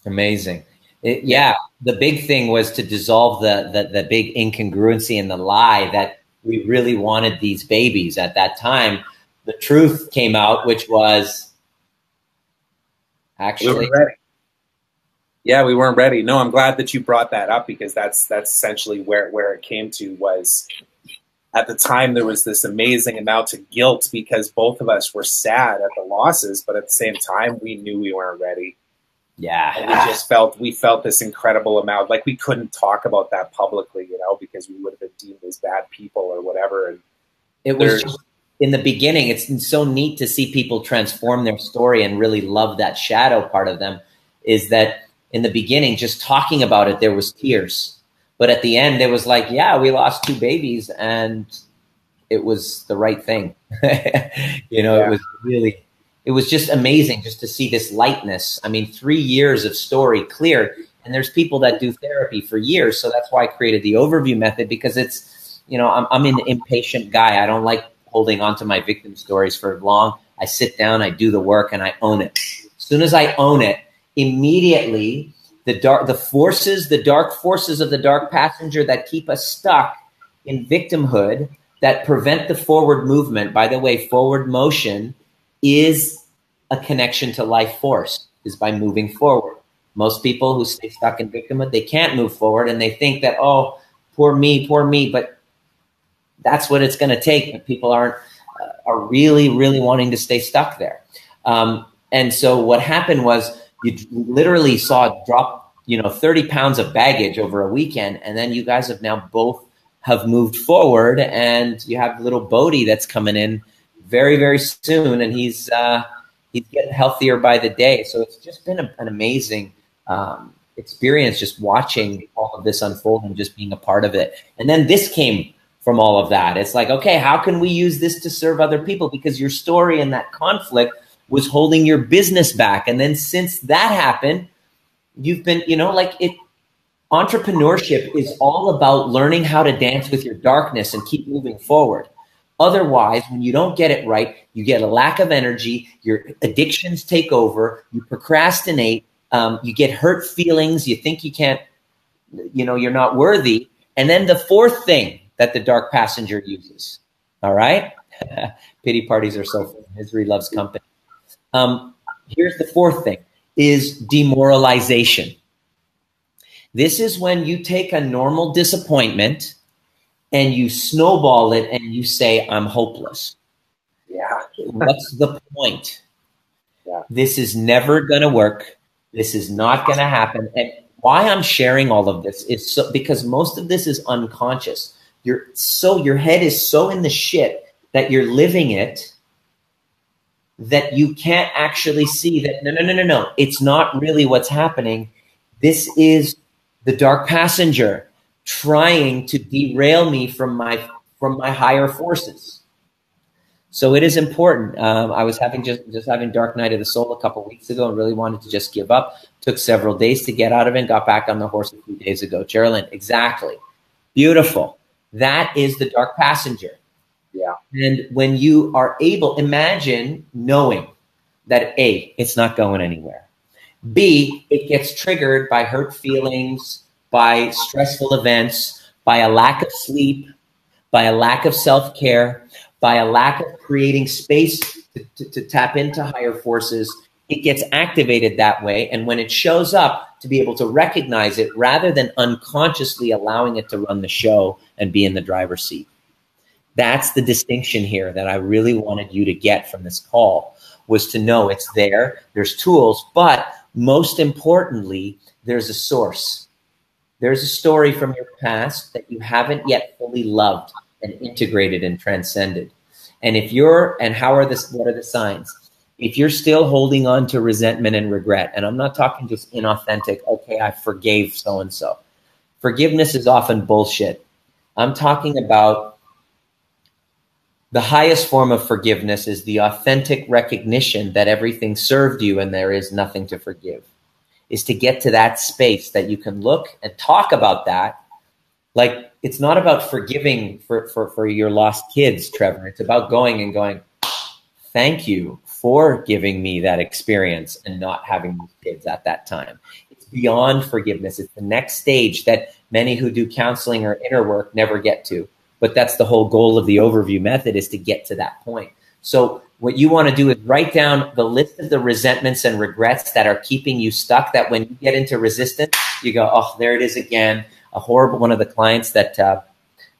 Amazing. The big thing was to dissolve the big incongruency and the lie that we really wanted these babies at that time. The truth came out, which was actually we weren't ready. Yeah, we weren't ready. No, I'm glad that you brought that up, because that's essentially where it came to. Was at the time there was this amazing amount of guilt because both of us were sad at the losses, but at the same time we knew we weren't ready. Yeah. And we felt this incredible amount, like we couldn't talk about that publicly, you know, because we would have been deemed as bad people or whatever. And it was just, in the beginning, it's so neat to see people transform their story and really love that shadow part of them. Is that in the beginning, just talking about it, there was tears. But at the end, it was like, yeah, we lost 2 babies and it was the right thing. You know, it was just amazing just to see this lightness. I mean, 3 years of story clear. And there's people that do therapy for years. So that's why I created the overview method, because it's, you know, I'm an impatient guy. I don't like holding on to my victim stories for long. I sit down, I do the work, and I own it. As soon as I own it, immediately the dark forces of the dark passenger that keep us stuck in victimhood, that prevent the forward movement. By the way, forward motion is a connection to life force, is by moving forward. Most people who stay stuck in victimhood, they can't move forward, and they think that, oh, poor me, but that's what it's going to take. But people are really, really wanting to stay stuck there. And so what happened was, you literally saw it drop, you know, 30 pounds of baggage over a weekend. And then you guys have now both have moved forward, and you have little Bodhi that's coming in very, very soon. And he's getting healthier by the day. So it's just been an amazing experience, just watching all of this unfold and just being a part of it. And then this came from all of that. It's like, okay, how can we use this to serve other people? Because your story and that conflict was holding your business back. And then since that happened, you've been, you know, like entrepreneurship is all about learning how to dance with your darkness and keep moving forward. Otherwise, when you don't get it right, you get a lack of energy, your addictions take over, you procrastinate, you get hurt feelings, you think you can't, you know, you're not worthy. And then the fourth thing that the dark passenger uses, all right? Pity parties are so fun. Misery loves company. Here's the fourth thing, is demoralization. This is when you take a normal disappointment and you snowball it and you say, I'm hopeless. Yeah. What's the point? Yeah. This is never going to work. This is not going to happen. And why I'm sharing all of this is because most of this is unconscious. your head is so in the shit that you're living it that you can't actually see that, no, it's not really what's happening. This is the dark passenger trying to derail me from my higher forces. So it is important. I was having just having Dark Night of the Soul a couple of weeks ago and really wanted to just give up. Took several days to get out of it and got back on the horse a few days ago. Geraldine, exactly. Beautiful. That is the dark passenger. Yeah. And when you are able, imagine knowing that A, it's not going anywhere. B, it gets triggered by hurt feelings, by stressful events, by a lack of sleep, by a lack of self-care, by a lack of creating space to tap into higher forces. It gets activated that way. And when it shows up, to be able to recognize it rather than unconsciously allowing it to run the show and be in the driver's seat. That's the distinction here that I really wanted you to get from this call, was to know it's there, there's tools, but most importantly, there's a source. There's a story from your past that you haven't yet fully loved and integrated and transcended. And what are the signs? If you're still holding on to resentment and regret, and I'm not talking just inauthentic, okay, I forgave so-and-so. Forgiveness is often bullshit. I'm talking about the highest form of forgiveness is the authentic recognition that everything served you and there is nothing to forgive. Is to get to that space that you can look and talk about that. Like, it's not about forgiving for your lost kids, Trevor. It's about going, thank you for giving me that experience and not having these kids at that time. It's beyond forgiveness. It's the next stage that many who do counseling or inner work never get to. But that's the whole goal of the overview method, is to get to that point. So what you want to do is write down the list of the resentments and regrets that are keeping you stuck, that when you get into resistance, you go, oh, there it is again. One of the clients that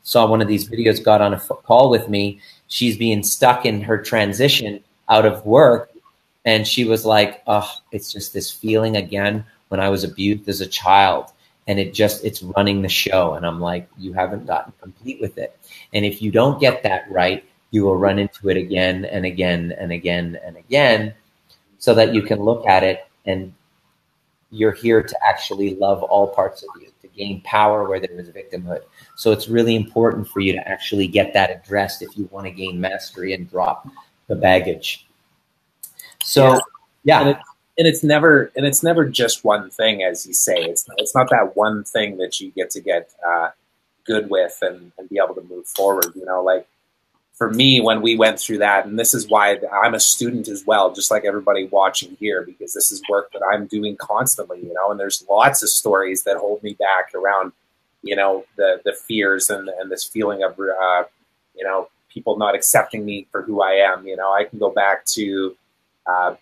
saw one of these videos got on a call with me. She's being stuck in her transition out of work. And she was like, oh, it's just this feeling again when I was abused as a child. And it's running the show. And I'm like, you haven't gotten complete with it. And if you don't get that right, you will run into it again and again and again and again, so that you can look at it and you're here to actually love all parts of you, to gain power where there is victimhood. So it's really important for you to actually get that addressed if you want to gain mastery and drop the baggage. So, yeah. And it's never just one thing, as you say. It's not that one thing that you get good with and be able to move forward. You know, like for me, when we went through that, and this is why I'm a student as well, just like everybody watching here, because this is work that I'm doing constantly, you know, and there's lots of stories that hold me back around, you know, the fears and this feeling of, you know, people not accepting me for who I am. You know, I can go back to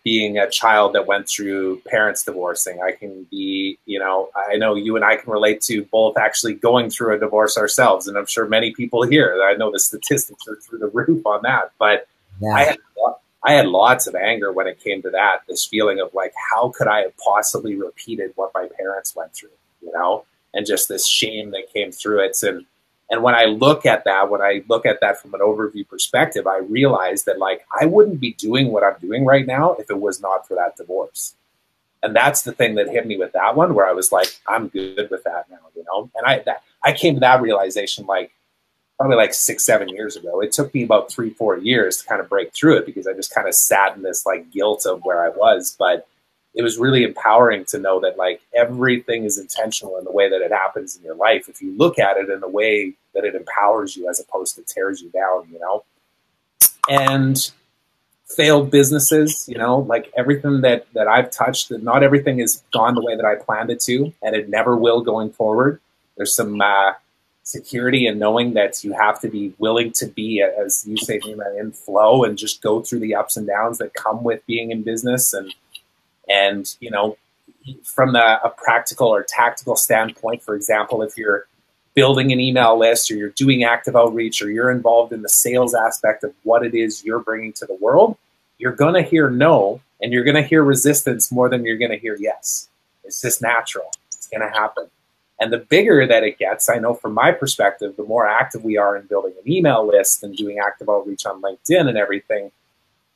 being a child that went through parents divorcing. I can be, you know, I know you and I can relate to both actually going through a divorce ourselves. And I'm sure many people here, I know the statistics are through the roof on that, but yeah. I had lots of anger when it came to that, this feeling of like, how could I have possibly repeated what my parents went through, you know, and just this shame that came through it. And when I look at that from an overview perspective, I realize that like I wouldn't be doing what I'm doing right now if it was not for that divorce. And that's the thing that hit me with that one, where I was like, I'm good with that now, you know? And I came to that realization like probably like 6-7 years ago. It took me about 3-4 years to kind of break through it, because I just kind of sat in this like guilt of where I was. But it was really empowering to know that like everything is intentional in the way that it happens in your life. If you look at it in the way that it empowers you as opposed to tears you down, you know. And failed businesses, you know, like everything that I've touched, that not everything has gone the way that I planned it to, and it never will going forward. There's some security in knowing that you have to be willing to be, as you say, Nima, in flow and just go through the ups and downs that come with being in business. And you know, from a practical or tactical standpoint, for example, if you're building an email list or you're doing active outreach or you're involved in the sales aspect of what it is you're bringing to the world, you're going to hear no, and you're going to hear resistance more than you're going to hear yes. It's just natural. It's going to happen. And the bigger that it gets, I know from my perspective, the more active we are in building an email list and doing active outreach on LinkedIn and everything,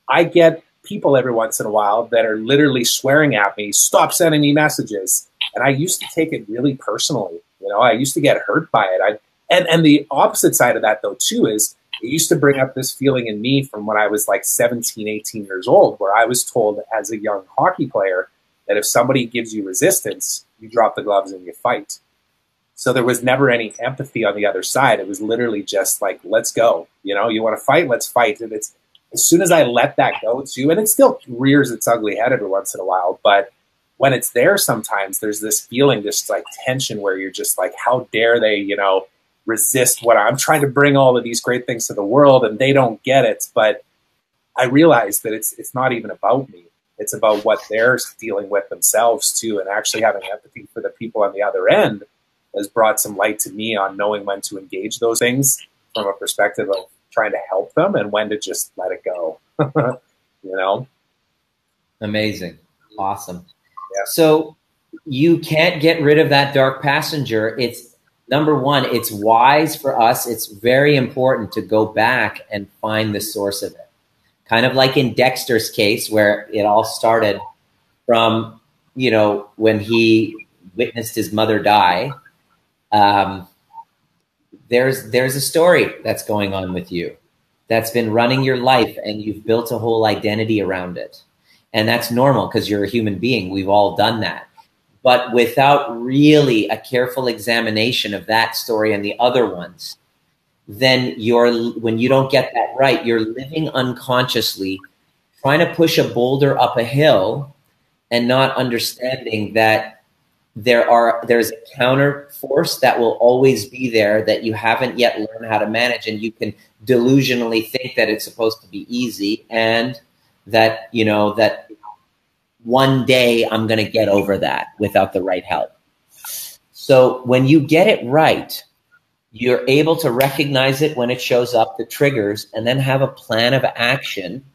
I get people every once in a while that are literally swearing at me, stop sending me messages. And I used to take it really personally. You know, I used to get hurt by it. And the opposite side of that, though, too, is it used to bring up this feeling in me from when I was like 17, 18 years old, where I was told as a young hockey player that if somebody gives you resistance, you drop the gloves and you fight. So there was never any empathy on the other side. It was literally just like, let's go. You know, you want to fight? Let's fight. And it's as soon as I let that go too, and it still rears its ugly head every once in a while, but when it's there, sometimes there's this feeling, this like tension where you're just like, how dare they, you know, resist what I'm trying to bring all of these great things to the world and they don't get it. But I realize that it's not even about me. It's about what they're dealing with themselves too. And actually having empathy for the people on the other end has brought some light to me on knowing when to engage those things from a perspective of trying to help them and when to just let it go. You know? Amazing. Awesome. Yeah. So you can't get rid of that dark passenger. It's number one, it's wise for us. It's very important to go back and find the source of it. Kind of like in Dexter's case, where it all started from, you know, when he witnessed his mother die. There's a story that's going on with you that's been running your life, and you've built a whole identity around it. And that's normal because you're a human being. We've all done that. But without really a careful examination of that story and the other ones, then when you don't get that right, you're living unconsciously, trying to push a boulder up a hill and not understanding that there's a counter force that will always be there that you haven't yet learned how to manage. And you can delusionally think that it's supposed to be easy and that, you know, that one day I'm going to get over that without the right help. So when you get it right, you're able to recognize it when it shows up, the triggers, and then have a plan of action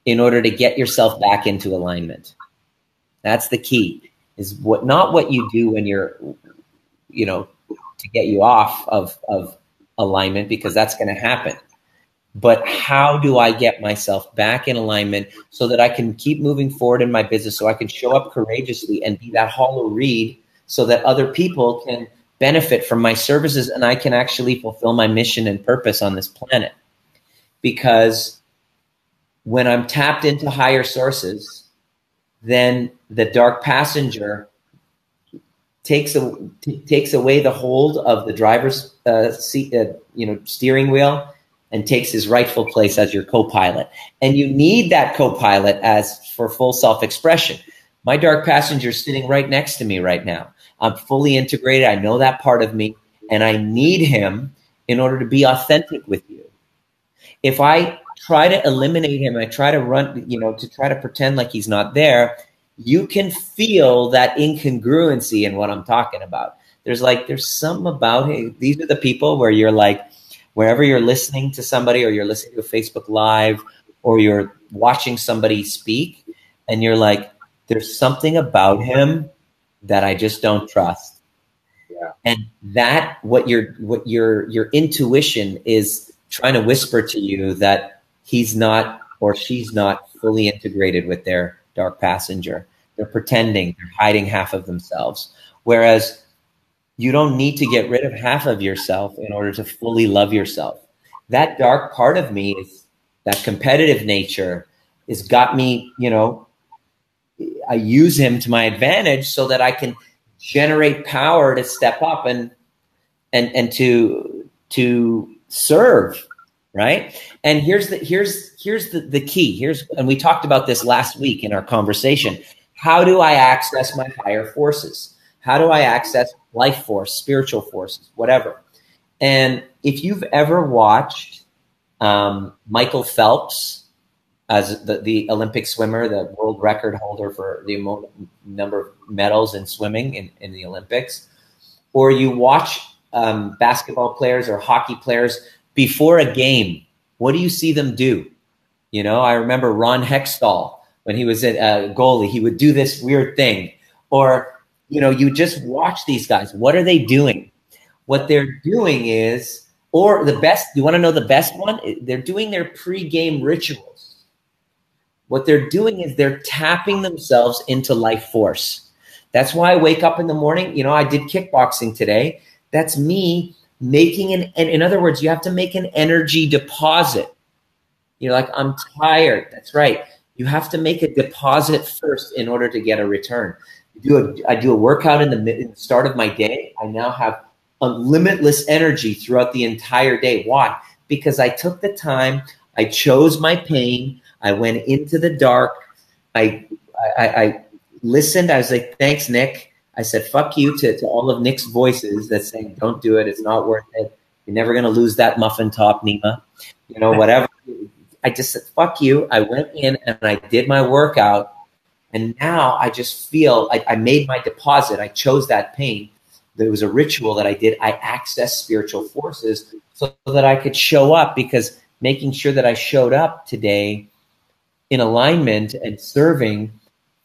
in order to get yourself back into alignment. That's the key, is not what you do when you're, you know, to get you off of alignment, because that's going to happen. But how do I get myself back in alignment so that I can keep moving forward in my business, so I can show up courageously and be that hollow reed so that other people can benefit from my services and I can actually fulfill my mission and purpose on this planet? Because when I'm tapped into higher sources, then the dark passenger takes away the hold of the driver's seat, steering wheel, and takes his rightful place as your co-pilot. And you need that co-pilot as for full self-expression. My dark passenger is sitting right next to me right now. I'm fully integrated. I know that part of me, and I need him in order to be authentic with you. If I try to eliminate him, I try to run, to try to pretend like he's not there, you can feel that incongruency in what I'm talking about. There's something about, hey, these are the people where you're like, wherever you're listening to somebody, or you're listening to a Facebook Live, or you're watching somebody speak, and you're like, there's something about him that I just don't trust. Yeah. And that what your intuition is trying to whisper to you, that he's not or she's not fully integrated with their dark passenger. They're pretending, they're hiding half of themselves. Whereas you don't need to get rid of half of yourself in order to fully love yourself. That dark part of me, is that competitive nature, has got me, I use him to my advantage so that I can generate power to step up and to serve, right? And here's the key. And we talked about this last week in our conversation. How do I access my higher forces? How do I access life force, spiritual forces, whatever? And if you've ever watched Michael Phelps, as the Olympic swimmer, the world record holder for the number of medals in swimming in the Olympics, or you watch basketball players or hockey players before a game, what do you see them do? I remember Ron Hextall, when he was a goalie, he would do this weird thing. Or, You just watch these guys. What are they doing? What they're doing is, or the best, you want to know the best one? They're doing their pre-game rituals. What they're doing is they're tapping themselves into life force. That's why I wake up in the morning. I did kickboxing today. That's me making and in other words, you have to make an energy deposit. You're like, I'm tired. That's right. You have to make a deposit first in order to get a return. I do a workout in the start of my day. I now have a limitless energy throughout the entire day. Why? Because I took the time. I chose my pain. I went into the dark. I listened. I was like, thanks, Nick. I said, fuck you to all of Nick's voices that's saying, don't do it. It's not worth it. You're never going to lose that muffin top, Nima. Whatever. I just said, fuck you. I went in and I did my workout. And now I just feel I made my deposit. I chose that pain. There was a ritual that I did. I accessed spiritual forces so that I could show up, because making sure that I showed up today in alignment and serving,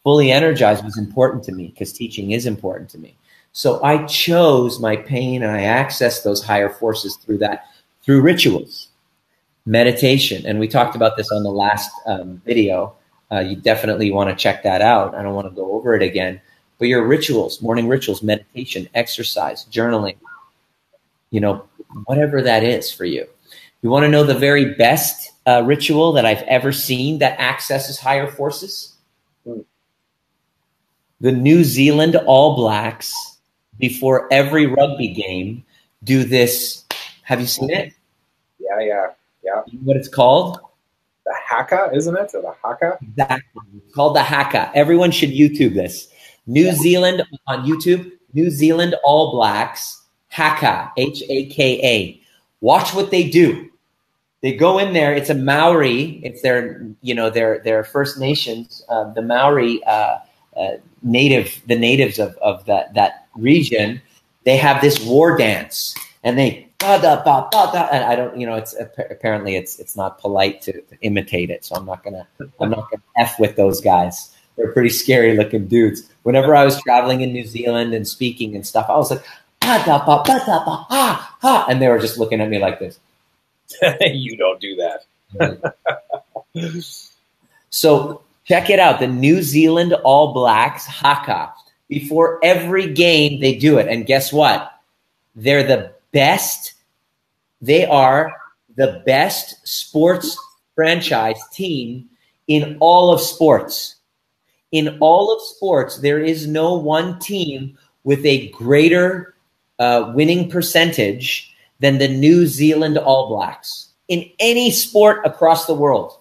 fully energized, was important to me, because teaching is important to me. So I chose my pain and I accessed those higher forces through rituals, meditation. And we talked about this on the last video. You definitely want to check that out. I don't want to go over it again. But your rituals, morning rituals, meditation, exercise, journaling, whatever that is for you. You want to know the very best ritual that I've ever seen that accesses higher forces? The New Zealand All Blacks, before every rugby game, do this. Have you seen it? Yeah. You know what it's called? The haka, isn't it? Or the haka? Exactly. It's called the haka. Everyone should YouTube this. New Zealand on YouTube, New Zealand All Blacks, haka, Haka. Watch what they do. They go in there. It's a Maori. It's their First Nations, the Maori the natives of that region. They have this war dance, and they and I don't, it's apparently it's not polite to imitate it. So I'm not gonna F with those guys. They're pretty scary looking dudes. Whenever I was traveling in New Zealand and speaking and stuff, I was like, and they were just looking at me like this. You don't do that. So check it out. The New Zealand All Blacks, haka. Before every game, they do it. And guess what? They're the best. They are the best sports franchise team in all of sports. In all of sports, there is no one team with a greater winning percentage than the New Zealand All Blacks. In any sport across the world,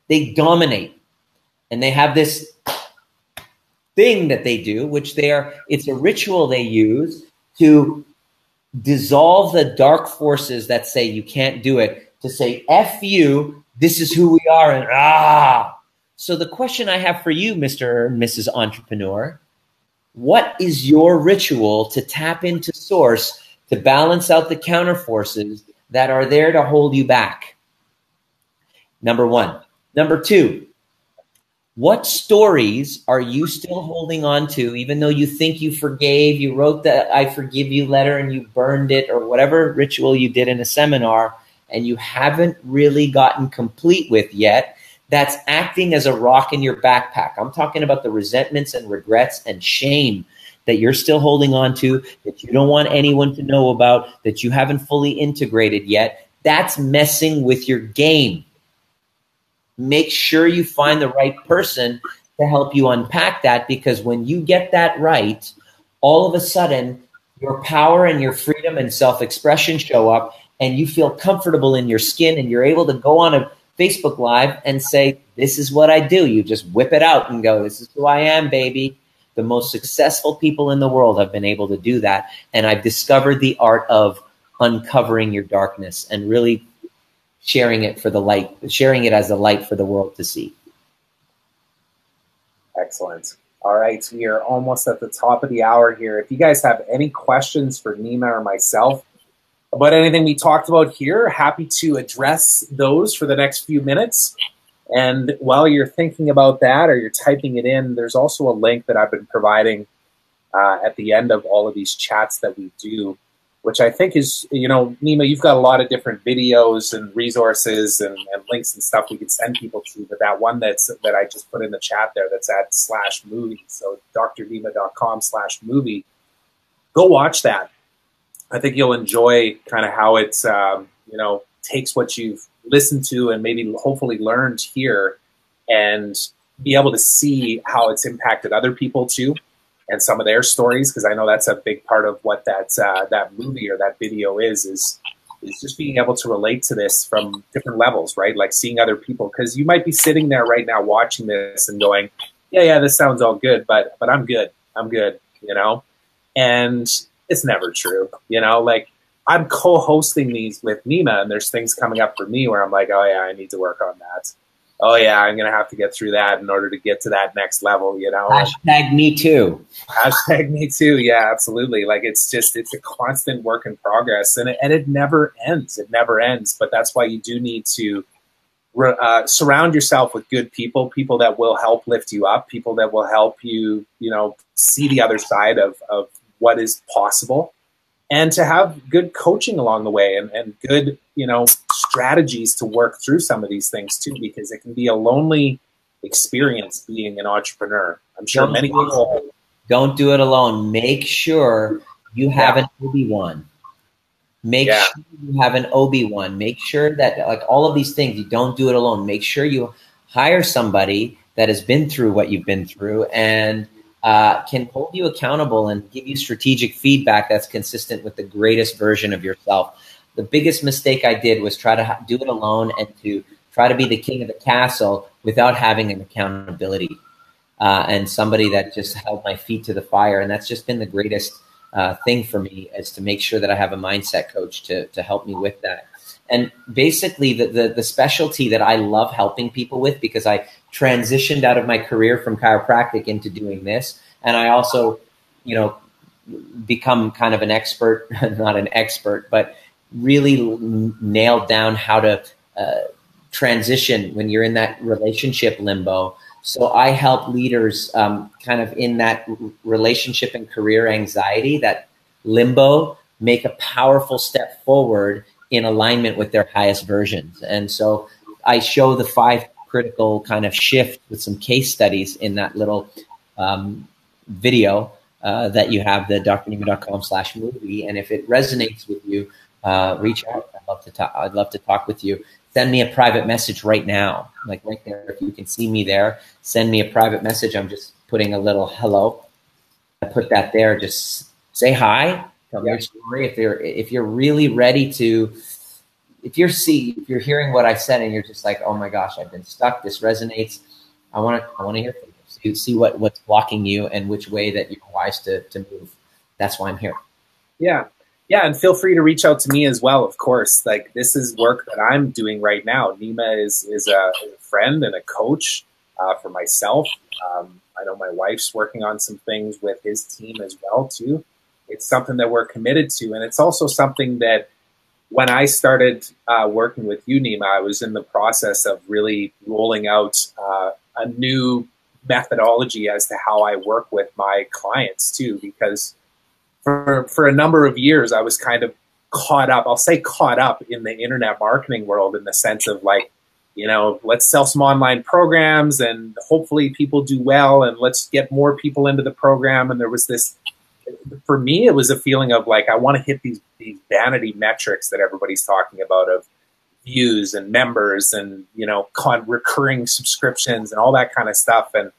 they dominate. And they have this thing that they do, it's a ritual they use to dissolve the dark forces that say you can't do it, to say, F you, this is who we are, and So the question I have for you, Mr. and Mrs. Entrepreneur, what is your ritual to tap into source, to balance out the counter forces that are there to hold you back? Number one. Number two, what stories are you still holding on to, even though you think you forgave, you wrote the I forgive you letter and you burned it, or whatever ritual you did in a seminar, and you haven't really gotten complete with yet, that's acting as a rock in your backpack. I'm talking about the resentments and regrets and shame that you're still holding on to, that you don't want anyone to know about, that you haven't fully integrated yet. That's messing with your game. Make sure you find the right person to help you unpack that, because when you get that right, all of a sudden your power and your freedom and self-expression show up, and you feel comfortable in your skin, and you're able to go on a Facebook Live and say, this is what I do. You just whip it out and go, this is who I am, baby. The most successful people in the world have been able to do that. And I've discovered the art of uncovering your darkness and really sharing it for the light, sharing it as a light for the world to see. Excellent. All right, we are almost at the top of the hour here. If you guys have any questions for Nima or myself about anything we talked about here, happy to address those for the next few minutes. And while you're thinking about that or you're typing it in, there's also a link that I've been providing at the end of all of these chats that we do, which I think is, Nima, you've got a lot of different videos and resources and links and stuff we could send people to, but that one that I just put in the chat there, that's at /movie. So drnima.com/movie. Go watch that. I think you'll enjoy kind of how it's, takes what you've listened to and maybe hopefully learned here and be able to see how it's impacted other people too, and some of their stories, because I know that's a big part of what that movie or that video is just being able to relate to this from different levels, right? Like seeing other people, because you might be sitting there right now watching this and going, yeah, this sounds all good, but I'm good, and it's never true, like I'm co-hosting these with Nima, and there's things coming up for me where I'm like, oh yeah, I need to work on that. Oh yeah, I'm going to have to get through that in order to get to that next level, Hashtag me too. Hashtag me too. Yeah, absolutely. Like it's a constant work in progress, and it never ends. It never ends. But that's why you do need to surround yourself with good people that will help lift you up, people that will help you, see the other side of what is possible, and to have good coaching along the way and good, strategies to work through some of these things too, because it can be a lonely experience being an entrepreneur. I'm sure many people don't do it alone. Make sure you have an Obi-Wan. Make sure you have an Obi-Wan. Make sure that, like, all of these things, you don't do it alone. Make sure you hire somebody that has been through what you've been through and can hold you accountable and give you strategic feedback that's consistent with the greatest version of yourself. The biggest mistake I did was try to do it alone and to try to be the king of the castle without having an accountability and somebody that just held my feet to the fire. And that's just been the greatest thing for me, is to make sure that I have a mindset coach to help me with that. And basically the specialty that I love helping people with, because I transitioned out of my career from chiropractic into doing this. And I also, become kind of an expert, not an expert, but really nailed down how to transition when you're in that relationship limbo. So I help leaders kind of in that relationship and career anxiety, that limbo, make a powerful step forward in alignment with their highest versions. And so I show the 5 critical kind of shift with some case studies in that little video that you have, the drnima.com/movie. And if it resonates with you, reach out. I'd love to talk with you. Send me a private message right now, like right there. If you can see me there, send me a private message. I'm just putting a little hello. I put that there. Just say hi. Tell me your story. If you're really ready to, if you're hearing what I said and you're just like, oh my gosh, I've been stuck. This resonates. I want to hear from you. See what's blocking you and which way that you're wise to move. That's why I'm here. Yeah. Yeah, and feel free to reach out to me as well, of course. Like, this is work that I'm doing right now. Nima is a friend and a coach for myself. I know my wife's working on some things with his team as well, too. It's something that we're committed to, and it's also something that when I started working with you, Nima, I was in the process of really rolling out a new methodology as to how I work with my clients, too, because for a number of years, I was kind of caught up in the internet marketing world, in the sense of like, let's sell some online programs and hopefully people do well, and let's get more people into the program. And there was this, for me, it was a feeling of like, I want to hit these vanity metrics that everybody's talking about, of views and members and, recurring subscriptions and all that kind of stuff. And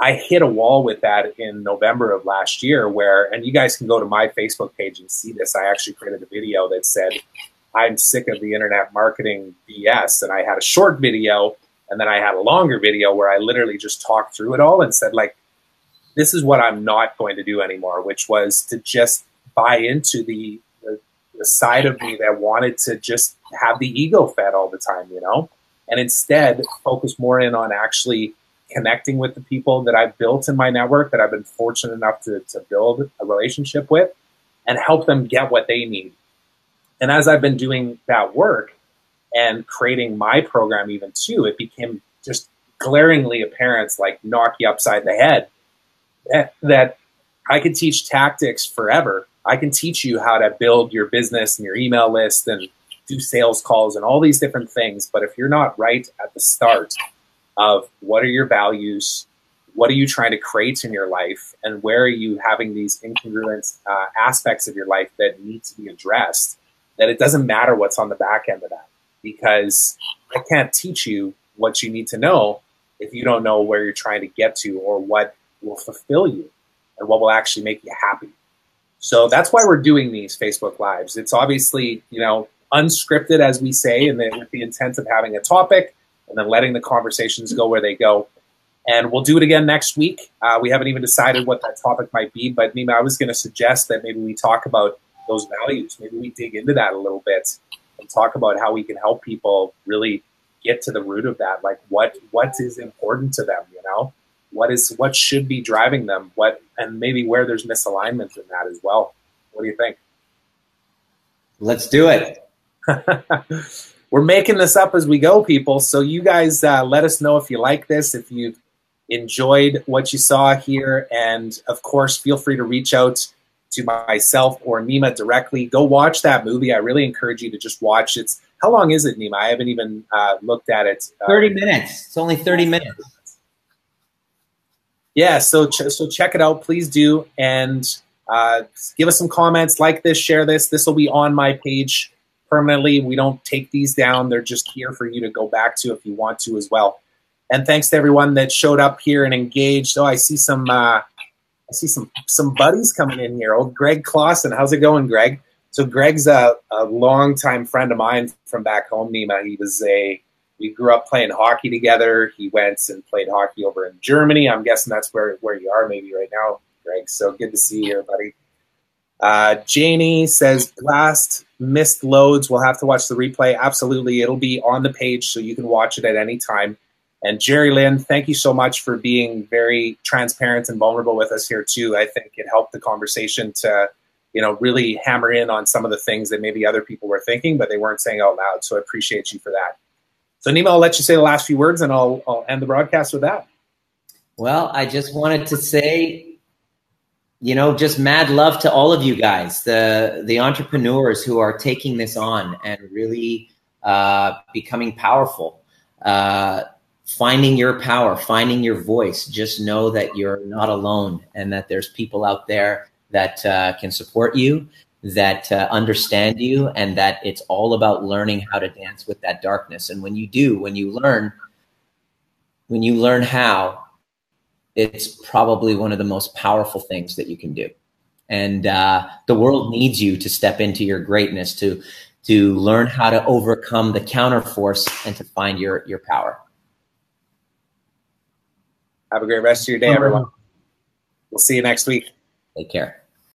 I hit a wall with that in November of last year, and you guys can go to my Facebook page and see this. I actually created a video that said, I'm sick of the internet marketing BS. And I had a short video, and then I had a longer video where I literally just talked through it all and said, like, this is what I'm not going to do anymore, which was to just buy into the side of me that wanted to just have the ego fed all the time, and instead focus more in on actually connecting with the people that I've built in my network, that I've been fortunate enough to build a relationship with, and help them get what they need. And as I've been doing that work and creating my program even too, it became just glaringly apparent, like knock you upside the head, that I could teach tactics forever. I can teach you how to build your business and your email list and do sales calls and all these different things. But if you're not right at the start of what are your values, what are you trying to create in your life, and where are you having these incongruent aspects of your life that need to be addressed, that it doesn't matter what's on the back end of that. Because I can't teach you what you need to know if you don't know where you're trying to get to or what will fulfill you and what will actually make you happy. So that's why we're doing these Facebook Lives. It's obviously, unscripted, as we say, and with the intent of having a topic and then letting the conversations go where they go. And we'll do it again next week. We haven't even decided what that topic might be, but Nima, I was going to suggest that maybe we talk about those values. Maybe we dig into that a little bit and talk about how we can help people really get to the root of that. Like what is important to them, what should be driving them, and maybe where there's misalignment in that as well. What do you think? Let's do it. We're making this up as we go, people. So you guys let us know if you like this, if you've enjoyed what you saw here. And of course, feel free to reach out to myself or Nima directly. Go watch that movie. I really encourage you to just watch it. How long is it, Nima? I haven't even looked at it. 30 minutes. It's only 30 minutes. Yeah, so check it out. Please do. And give us some comments, like this, share this. This will be on my page permanently. We don't take these down. They're just here for you to go back to if you want to as well. And thanks to everyone that showed up here and engaged. Oh, I see some buddies coming in here. Oh, Greg Clausen. How's it going, Greg? So Greg's a longtime friend of mine from back home, Nima. We grew up playing hockey together. He went and played hockey over in Germany. I'm guessing that's where you are maybe right now, Greg. So good to see you here, buddy. Janie says, last missed loads. We'll have to watch the replay. Absolutely. It'll be on the page so you can watch it at any time. And Jerry Lynn, thank you so much for being very transparent and vulnerable with us here too. I think it helped the conversation to, really hammer in on some of the things that maybe other people were thinking, but they weren't saying out loud. So I appreciate you for that. So Nima, I'll let you say the last few words and I'll end the broadcast with that. Well, I just wanted to say, just mad love to all of you guys, the entrepreneurs who are taking this on and really becoming powerful, finding your power, finding your voice. Just know that you're not alone and that there's people out there that can support you, that understand you, and that it's all about learning how to dance with that darkness. And when you learn how, it's probably one of the most powerful things that you can do. And the world needs you to step into your greatness, to learn how to overcome the counterforce and to find your power. Have a great rest of your day, everyone. We'll see you next week. Take care.